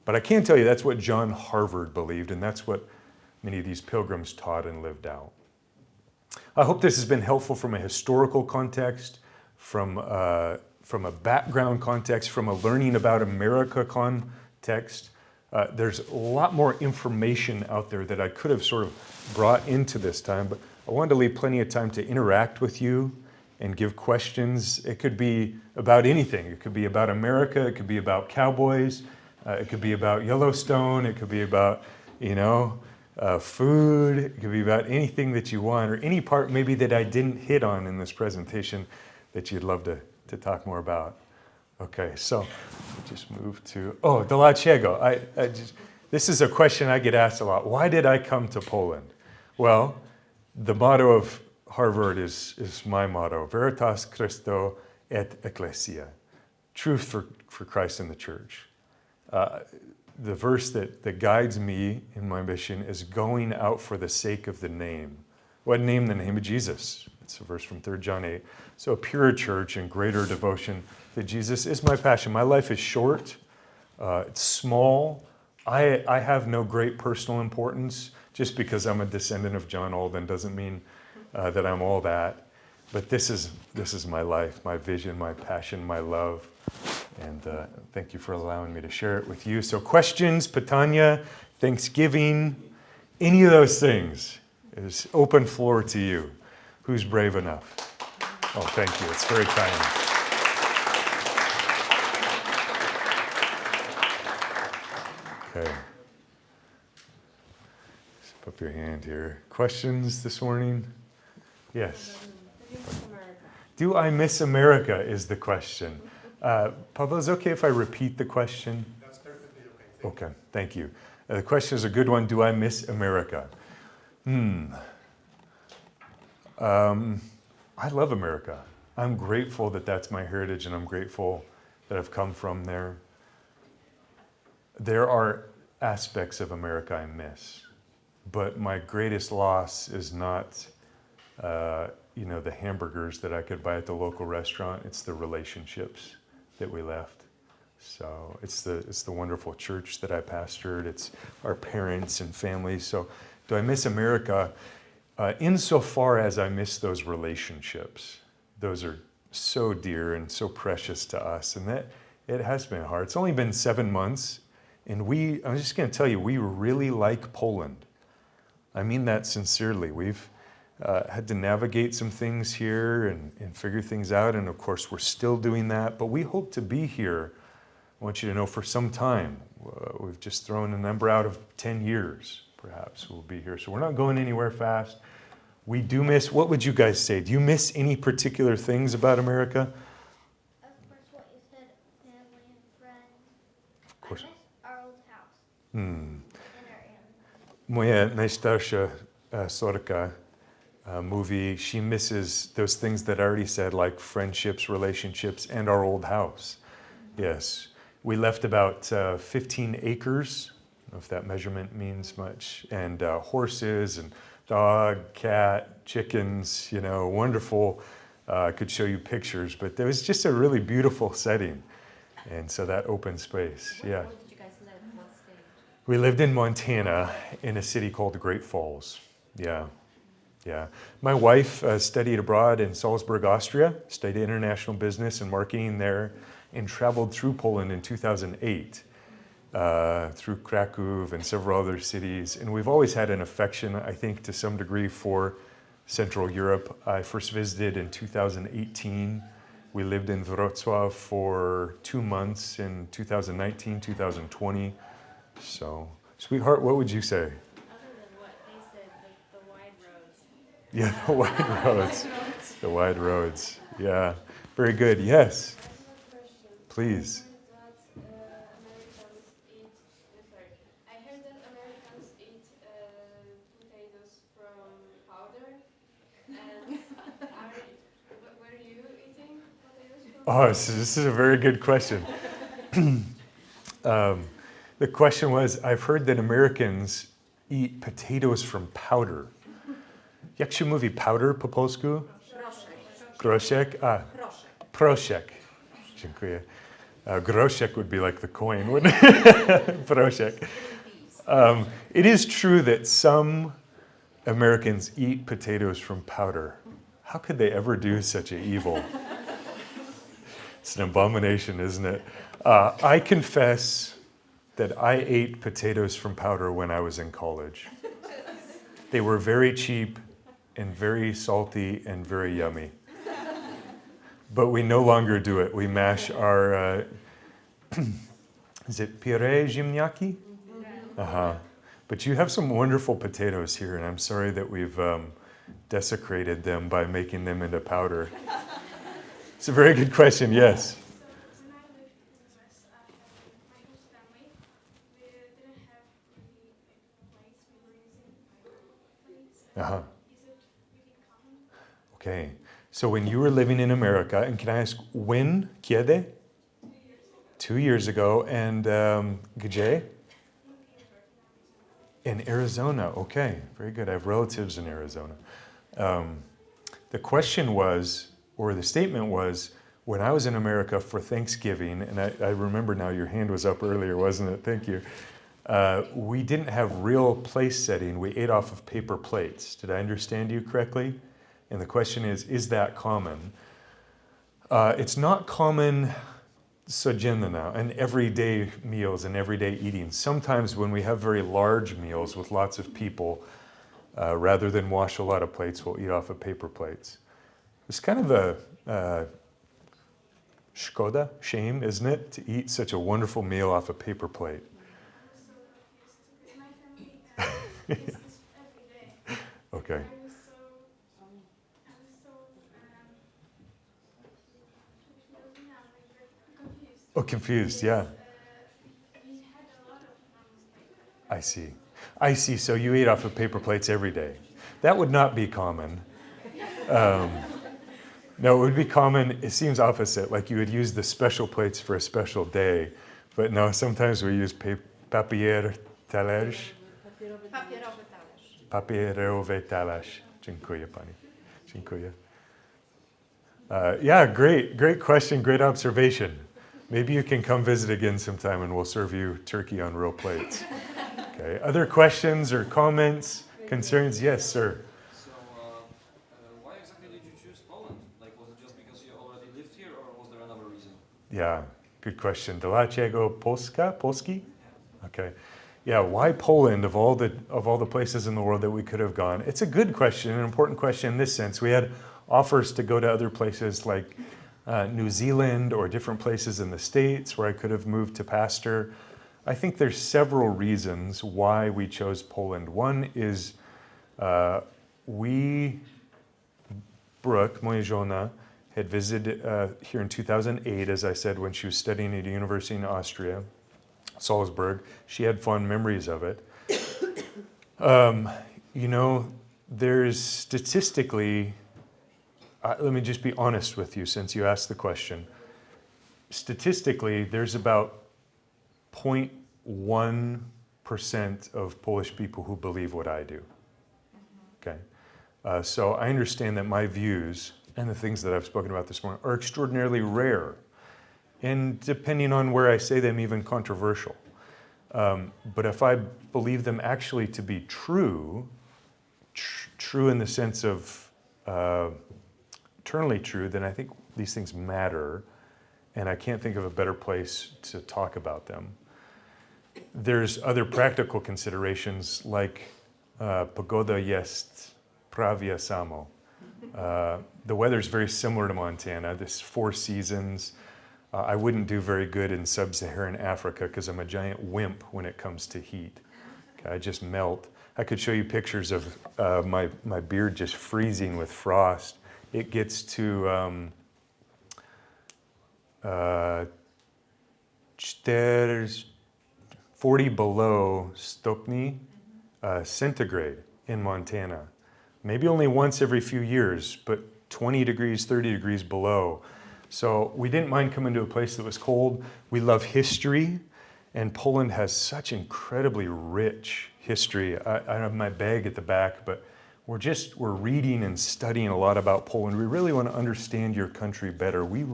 But I can tell you that's what John Harvard believed, and that's what many of these pilgrims taught and lived out. I hope this has been helpful from a historical context, from a background context, from a learning about America context. There's a lot more information out there that I could have sort of brought into this time, but I wanted to leave plenty of time to interact with you and give questions. It could be about anything. It could be about America. It could be about cowboys. It could be about Yellowstone. It could be about, food. It could be about anything that you want, or any part maybe that I didn't hit on in this presentation that you'd love to talk more about. Okay, so just move to, dlaczego. This is a question I get asked a lot. Why did I come to Poland? Well, the motto of Harvard is my motto, Veritas Christo et Ecclesia, truth for Christ and the church. The verse that guides me in my mission is going out for the sake of the name. What name? The name of Jesus. It's a verse from 3 John 8. So a pure church and greater devotion to Jesus is my passion. My life is short. It's small. I have no great personal importance. Just because I'm a descendant of John Alden doesn't mean that I'm all that. But this is my life, my vision, my passion, my love. And thank you for allowing me to share it with you. So questions, Patania, Thanksgiving, any of those things is open floor to you. Who's brave enough? Oh, thank you. It's very kind. Okay. Just put your hand here. Questions this morning? Yes. Do I miss America is the question. Paweł, is it okay if I repeat the question? That's perfectly okay. Okay, thank you. The question is a good one. Do I miss America? I love America. I'm grateful that that's my heritage, and I'm grateful that I've come from there. There are aspects of America I miss, but my greatest loss is not, the hamburgers that I could buy at the local restaurant. It's the relationships that we left. So it's the wonderful church that I pastored. It's our parents and family. So do I miss America? Insofar as I miss those relationships, those are so dear and so precious to us, and that it has been hard. It's only been 7 months, and I'm just going to tell you, we really like Poland. I mean that sincerely. We've had to navigate some things here and figure things out, and of course we're still doing that, but we hope to be here, I want you to know, for some time. We've just thrown a number out of 10 years, perhaps, we'll be here. So we're not going anywhere fast. We do miss, what would you guys say? Do you miss any particular things about America? Of course, what you said, family and friends. Of course. I miss our old house. Hmm. And our animals. Moja najstarsza córka movie, she misses those things that I already said, like friendships, relationships, and our old house. Yes. We left about 15 acres, I don't know if that measurement means much, and horses and dog, cat, chickens, wonderful. I could show you pictures, but there was just a really beautiful setting. And so that open space, yeah. Where did you guys live? What state? We lived in Montana in a city called Great Falls. Yeah. My wife studied abroad in Salzburg, Austria, studied international business and marketing there, and traveled through Poland in 2008, through Krakow and several other cities. And we've always had an affection, I think, to some degree for Central Europe. I first visited in 2018. We lived in Wrocław for 2 months in 2019, 2020. So, sweetheart, what would you say? Other than what they said, the wide roads. Yeah, the wide roads. The wide roads. Yeah, very good. Yes, please. I heard that Americans eat potatoes from powder. And were you eating potatoes from powder? Oh, so this is a very good question. The question was, I've heard that Americans eat potatoes from powder. Jak się mówi powder po polsku? Groszek? Proszek. Dziękuję. Groszek would be like the coin, wouldn't it? Proszek. It is true that some Americans eat potatoes from powder. How could they ever do such an evil? It's an abomination, isn't it? I confess that I ate potatoes from powder when I was in college. They were very cheap and very salty and very yummy. But we no longer do it. We mash our, is it puree ziemniaki? Uh-huh. But you have some wonderful potatoes here, and I'm sorry that we've desecrated them by making them into powder. It's a very good question, yes. So when I lived in the West, I had my whole family. We didn't have really a place. We were using my place. Uh-huh. Is it really common? Okay. So when you were living in America, and can I ask when? Kiedy? 2 years ago. And gdzie? In Arizona. Okay, very good. I have relatives in Arizona. The question was, or the statement was when I was in America for Thanksgiving, and I remember now your hand was up earlier, wasn't it? Thank you. We didn't have real place setting. We ate off of paper plates. Did I understand you correctly? And the question is that common? It's not common codzienna and everyday meals and everyday eating. Sometimes when we have very large meals with lots of people, rather than wash a lot of plates, we'll eat off of paper plates. It's kind of a shame, isn't it, to eat such a wonderful meal off a paper plate? So confused because my family eats this every day. Okay. I was so confused. Oh, confused, yeah. We had a lot of like I see. I see. So you eat off of paper plates every day. That would not be common. No, it would be common. It seems opposite. Like you would use the special plates for a special day. But no, sometimes we use papier talerz. Papierowy talerz. Dziękuję pani. Dziękuję. Yeah, great question, great observation. Maybe you can come visit again sometime and we'll serve you turkey on real plates. Okay. Other questions or comments, concerns? Yes, sir. So, why exactly did you choose Poland? Like, was it just because you already lived here, or was there another reason? Yeah, good question. Dlaczego Polska? Polski? Okay. Yeah, why Poland of all the places in the world that we could have gone? It's a good question, an important question in this sense. We had offers to go to other places like New Zealand or different places in the States where I could have moved to pastor. I think there's several reasons why we chose Poland. One is Brooke, moja żona, had visited here in 2008, as I said, when she was studying at a university in Austria, Salzburg. She had fond memories of it. You know, there's statistically, let me just be honest with you since you asked the question. Statistically, there's about 0.1% of Polish people who believe what I do. Okay, so I understand that my views and the things that I've spoken about this morning are extraordinarily rare, and depending on where I say them, even controversial. But if I believe them actually to be true, true in the sense of eternally true, then I think these things matter, and I can't think of a better place to talk about them. There's other practical considerations like pogoda jest prawie samo. The weather's very similar to Montana. There's 4 seasons. I wouldn't do very good in sub-Saharan Africa because I'm a giant wimp when it comes to heat. Okay, I just melt. I could show you pictures of my beard just freezing with frost. It gets to 40 below stopni centigrade in Montana. Maybe only once every few years, but 20 degrees, 30 degrees below. So we didn't mind coming to a place that was cold. We love history, and Poland has such incredibly rich history. I have my bag at the back, but we're reading and studying a lot about Poland. We really want to understand your country better. We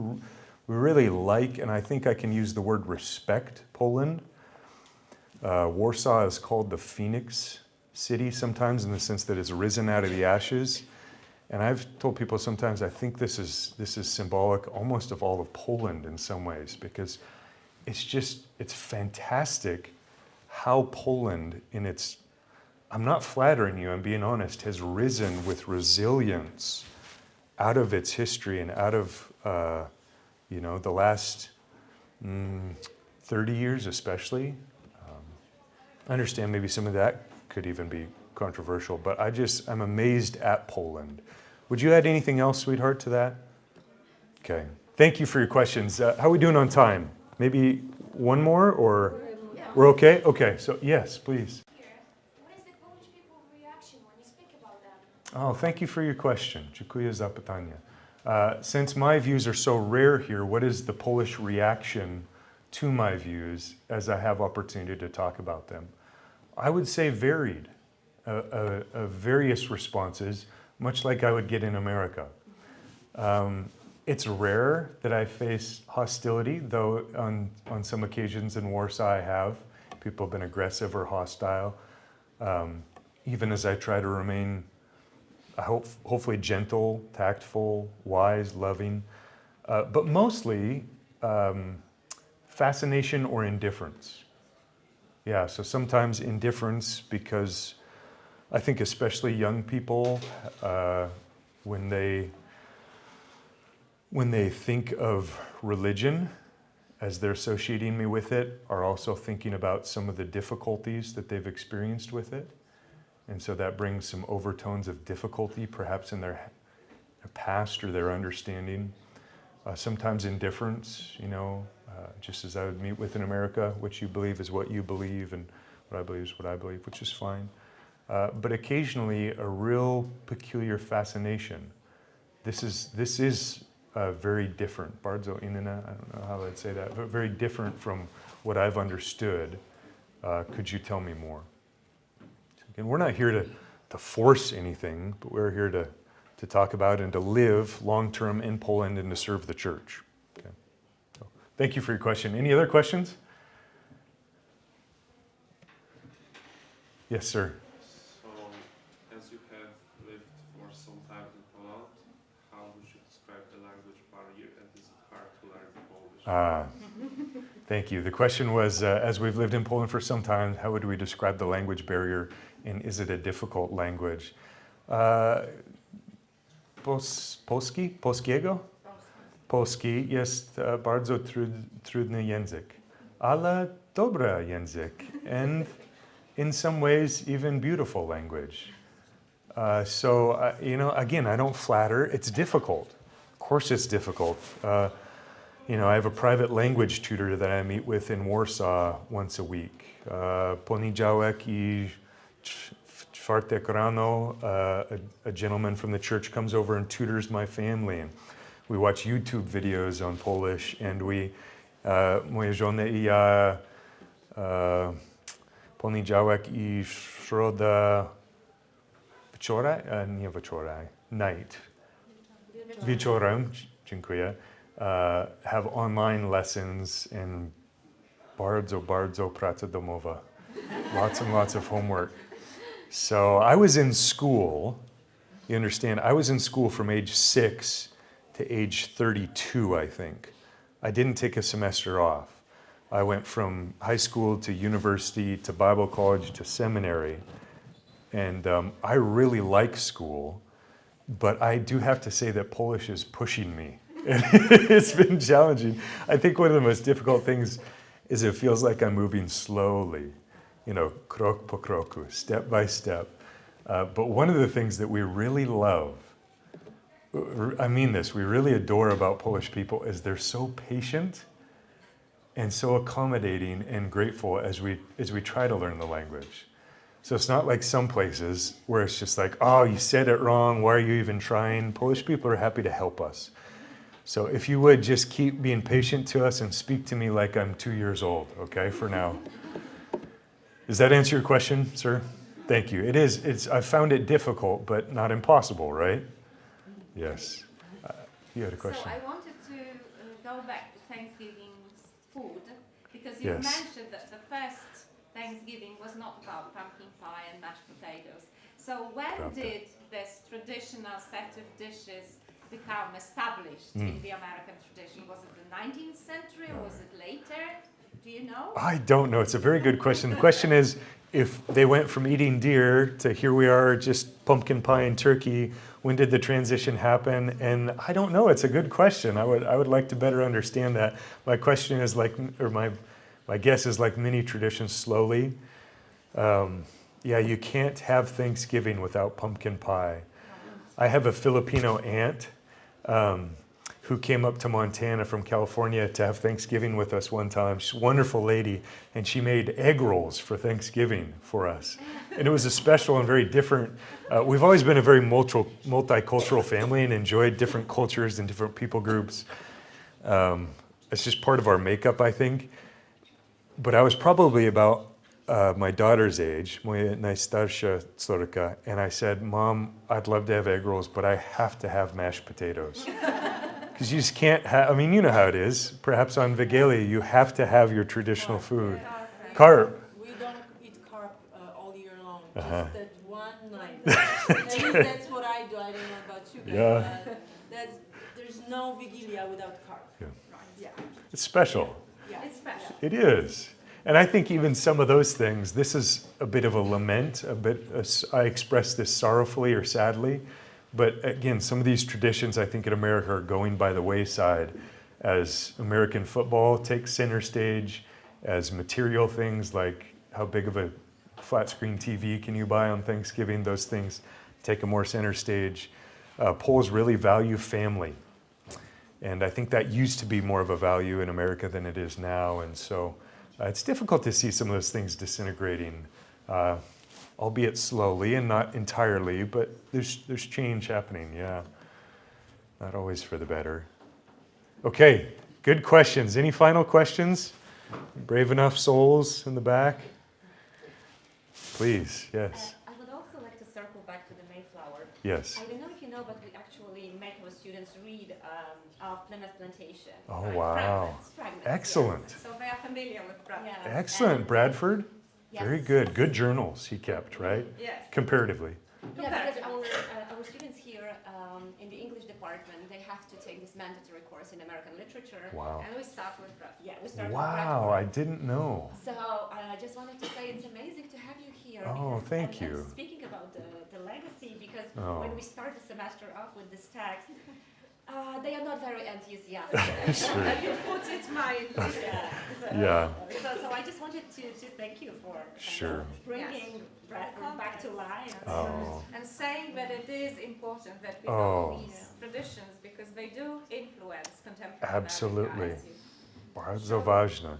really like, and I think I can use the word respect, Poland. Warsaw is called the Phoenix city sometimes in the sense that it's risen out of the ashes. And I've told people sometimes I think this is symbolic almost of all of Poland in some ways, because it's fantastic how Poland I'm not flattering you, I'm being honest, has risen with resilience out of its history and out of the last 30 years especially. I understand maybe some of that could even be controversial, but I'm amazed at Poland. Would you add anything else, sweetheart, to that? Okay. Thank you for your questions. How are we doing on time? Maybe one more, or we're okay? Okay, so yes, please. What is the Polish people's reaction when you speak about them? Oh, thank you for your question. Dziękuję za pytanie. Since my views are so rare here, what is the Polish reaction to my views as I have opportunity to talk about them? I would say varied, various responses, much like I would get in America. It's rare that I face hostility, though on some occasions in Warsaw I have. People have been aggressive or hostile, even as I try to remain hopefully gentle, tactful, wise, loving, but mostly fascination or indifference. Yeah, so sometimes indifference because I think especially young people, when they think of religion as they're associating me with it, are also thinking about some of the difficulties that they've experienced with it. And so that brings some overtones of difficulty, perhaps in their past or their understanding. Sometimes indifference, just as I would meet with in America, what you believe is what you believe, and what I believe is what I believe, which is fine. But occasionally a real peculiar fascination. This is very different. Bardzo inna, I don't know how I'd say that, but very different from what I've understood. Could you tell me more? Again, we're not here to force anything, but we're here to talk about and to live long-term in Poland and to serve the church. Okay. So, thank you for your question. Any other questions? Yes, sir. So, as you have lived for some time in Poland, how would you describe the language barrier, and is it hard to learn Polish? Thank you. The question was, as we've lived in Poland for some time, how would we describe the language barrier, and is it a difficult language? Polskiego? Polski jest bardzo trudny język, ale dobry język, and in some ways even beautiful language. Again, I don't flatter. It's difficult. Of course it's difficult. I have a private language tutor that I meet with in Warsaw once a week. Poniedziałek I czwartek rano, a gentleman from the church comes over and tutors my family. And we watch YouTube videos on Polish, and moja żona I ja, poniedziałek I środa night. Wieczorem, dziękuję. Have online lessons and bardzo praca domowa. Lots and lots of homework. So I was in school, you understand, I was in school from age 6 to age 32, I think. I didn't take a semester off. I went from high school to university to Bible college to seminary. And I really like school, but I do have to say that Polish is pushing me. It's been challenging. I think one of the most difficult things is it feels like I'm moving slowly, krok po kroku, step by step. But one of the things that we really love, I mean this, we really adore about Polish people is they're so patient and so accommodating and grateful as we try to learn the language. So it's not like some places where it's just like, oh, you said it wrong, why are you even trying? Polish people are happy to help us. So if you would just keep being patient to us and speak to me like I'm 2 years old, okay, for now. Does that answer your question, sir? Thank you. I found it difficult, but not impossible, right? Yes. You had a question. So I wanted to go back to Thanksgiving's food, because you Yes. mentioned that the first Thanksgiving was not about pumpkin pie and mashed potatoes. So when Prawda. did this traditional set of dishes become established in the American tradition? Was it the 19th century or was it later? Do you know? I don't know. It's a very good question. The question is, if they went from eating deer to here we are, just pumpkin pie and turkey, when did the transition happen? And I don't know. It's a good question. I would like to better understand that. My question is my guess is like many traditions, slowly. You can't have Thanksgiving without pumpkin pie. I have a Filipino aunt who came up to Montana from California to have Thanksgiving with us one time. She's a wonderful lady, and she made egg rolls for Thanksgiving for us. And it was a special and very different. We've always been a very multicultural family and enjoyed different cultures and different people groups. It's just part of our makeup, I think. But I was probably about my daughter's age, moja najstarsza córka, and I said, Mom, I'd love to have egg rolls, but I have to have mashed potatoes. Because you just can't have, I mean, you know how it is. Perhaps on Vigilia, you have to have your traditional food. Carp. We don't eat carp all year long, Uh-huh. just that one night. At least that's what I do. I don't know about you guys. Yeah. There's no Vigilia without carp. Yeah. Yeah. It's special. Yeah. It's special. It is. And I think even some of those things, this is a bit of a lament, I express this sorrowfully or sadly, but again, some of these traditions I think in America are going by the wayside as American football takes center stage, as material things like how big of a flat screen TV can you buy on Thanksgiving, those things take a more center stage. Poles really value family. And I think that used to be more of a value in America than it is now. And so it's difficult to see some of those things disintegrating, albeit slowly and not entirely, but there's change happening, yeah. Not always for the better. Okay, good questions. Any final questions? Brave enough souls in the back? Please, yes. I would also like to circle back to the Mayflower. Yes. I don't know if you know, but we actually make our students read of Plymouth Plantation. Oh, Right, wow. Fragments, Excellent. So they are familiar with Bradford. Yeah. Excellent. Bradford? Yes. Very good. Good journals he kept, right? Yes. Comparatively. Yeah, because our students here in the English department, they have to take this mandatory course in American literature. Wow. And we start with Bradford. Yeah, we start with Wow, I Bradford. didn't know. So I just wanted to say it's amazing to have you here. Oh, because- thank and you. Speaking about the legacy, because Oh. when we start the semester off with this text, they are not very enthusiastic. Sure. You put it mildly. Yeah. Yeah. So I just wanted to thank you for Sure. bringing Bradford back to life. Oh. And saying that it is important that we Oh. know these traditions because they do influence contemporary Absolutely. America, as you Bardzo ważne.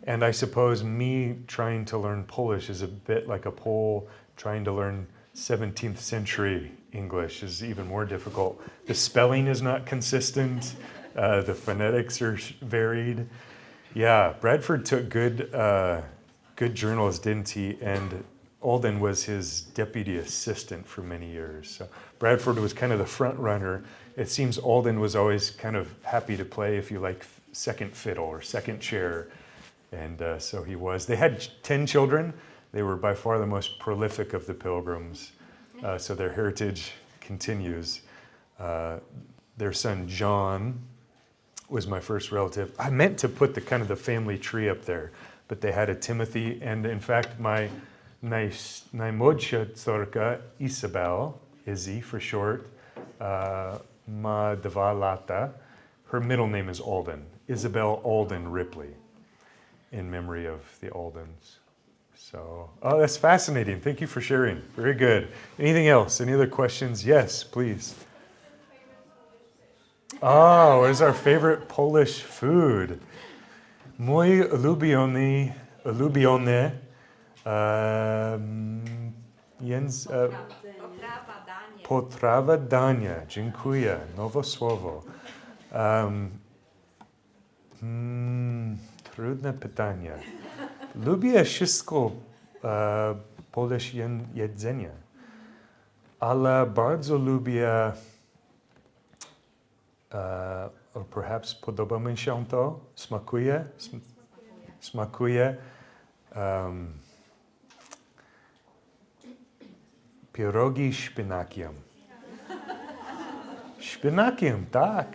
And I suppose me trying to learn Polish is a bit like a Pole trying to learn 17th century English is even more difficult. The spelling is not consistent. The phonetics are varied. Yeah, Bradford took good journals, didn't he? And Alden was his deputy assistant for many years. So Bradford was kind of the front runner. It seems Alden was always kind of happy to play, if you like, second fiddle or second chair. And so he was. They had 10 children. They were by far the most prolific of the Pilgrims. So their heritage continues. Their son John was my first relative. I meant to put the kind of the family tree up there, but they had a Timothy, and in fact, my najmłodsza córka Isabel, Izzy for short, ma 2 lata. Her middle name is Alden, Isabel Alden Ripley, in memory of the Aldens. So, oh, that's fascinating. Thank you for sharing. Very good. Anything else? Any other questions? Yes, please. Oh, what is our favorite Polish food? Mój ulubiony, Oprawa, danie. potrawa dania. Dziękuję. Nowe słowo. Trudne pytanie. Lubię wszystko Polish jedzenie, ale bardzo lubię, or perhaps podoba mi się to, smakuje, pierogi z szpinakiem. Szpinakiem, tak.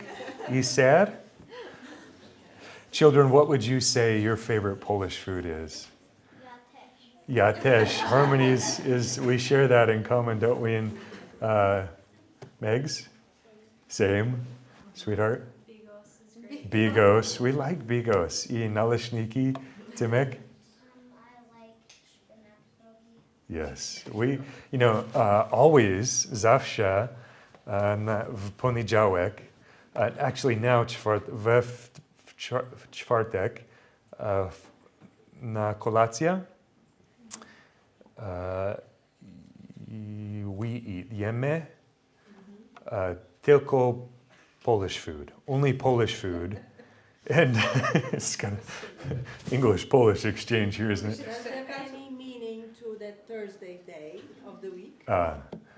I ser. Children, what would you say your favorite Polish food is? Ja też. Harmonies is, we share that in common, don't we? And Megs? Same. Sweetheart? Bigos. We like bigos. I naleśniki, Timek? I like spinach. Yes. We, always, zawsze, w poniedziałek, actually now w czwartek, na kolację, jemy tylko Polish food, only Polish food. And it's kind of English-Polish exchange here, isn't it? Does there any meaning to that Thursday day of the week?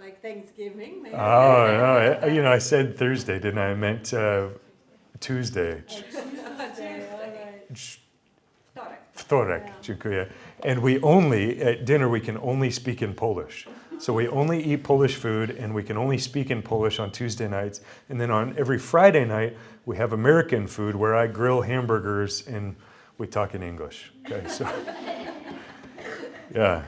Like Thanksgiving, maybe? Oh, no, I said Thursday, didn't I? I meant Tuesday. Wtorek. Wtorek, dziękuję. And we only, at dinner, we can only speak in Polish. So we only eat Polish food, and we can only speak in Polish on Tuesday nights. And then on every Friday night, we have American food where I grill hamburgers and we talk in English. Okay, so, yeah.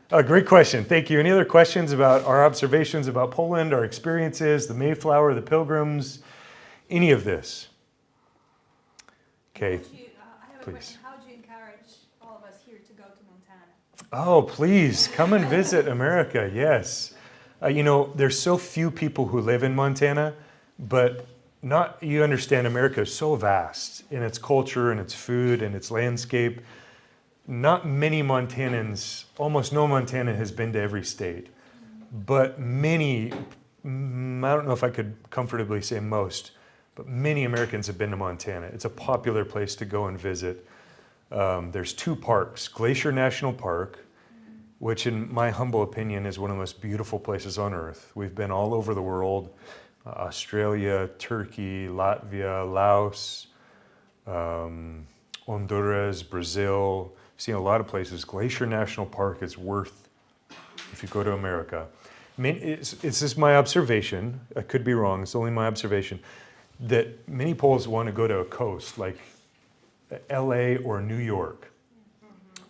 Great question. Thank you. Any other questions about our observations about Poland, our experiences, the Mayflower, the Pilgrims, any of this? Okay, I have a please. question. How would you encourage all of us here to go to Montana? Oh, please come and visit America. Yes. You know, there's so few people who live in Montana, but you understand America is so vast in its culture and its food and its landscape. Not many Montanans, almost no Montanan has been to every state, but many, I don't know if I could comfortably say most, but many Americans have been to Montana. It's a popular place to go and visit. There's 2 parks, Glacier National Park, which in my humble opinion is one of the most beautiful places on earth. We've been all over the world, Australia, Turkey, Latvia, Laos, Honduras, Brazil. I've seen a lot of places. Glacier National Park is worth, if you go to America. I mean, it's just my observation, I could be wrong, it's only my observation, that many Poles want to go to a coast like LA or New York.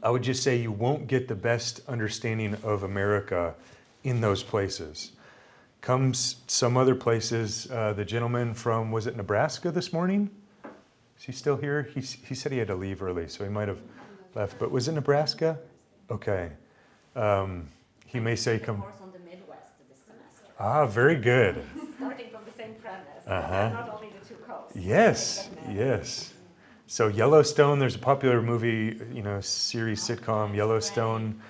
I would just say you won't get the best understanding of America in those places. Comes some other places, the gentleman from, was it Nebraska this morning? Is he still here? He said he had to leave early, so he might have left, but was it Nebraska? Okay. He may say come. Course on the Midwest this semester. Very good. Starting from the same premise. Uh-huh. Not only the 2 coasts. Yes, yes. So Yellowstone, there's a popular movie, series sitcom, Yellowstone.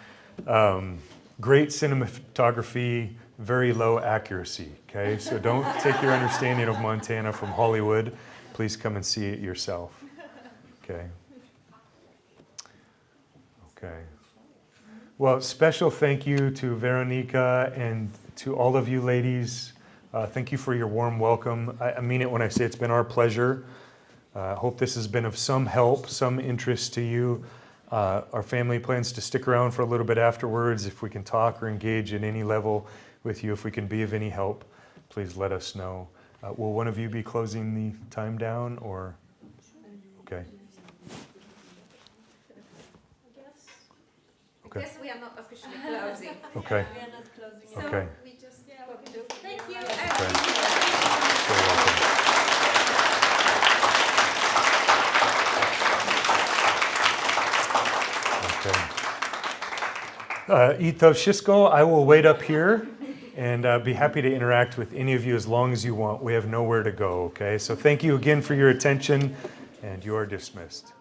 Great cinematography, very low accuracy, okay? So don't take your understanding of Montana from Hollywood. Please come and see it yourself, okay? Okay. Well, special thank you to Veronica and to all of you ladies. Thank you for your warm welcome. I mean it when I say it's been our pleasure. I hope this has been of some help, some interest to you. Our family plans to stick around for a little bit afterwards. If we can talk or engage at any level with you, if we can be of any help, please let us know. Will one of you be closing the time down or? Okay. I guess we are not officially closing. Okay. We are not closing. So okay. We just, what we do. Thank you. Okay. You're welcome. I to wszystko. I will wait up here and be happy to interact with any of you as long as you want. We have nowhere to go, okay? So thank you again for your attention, and you are dismissed.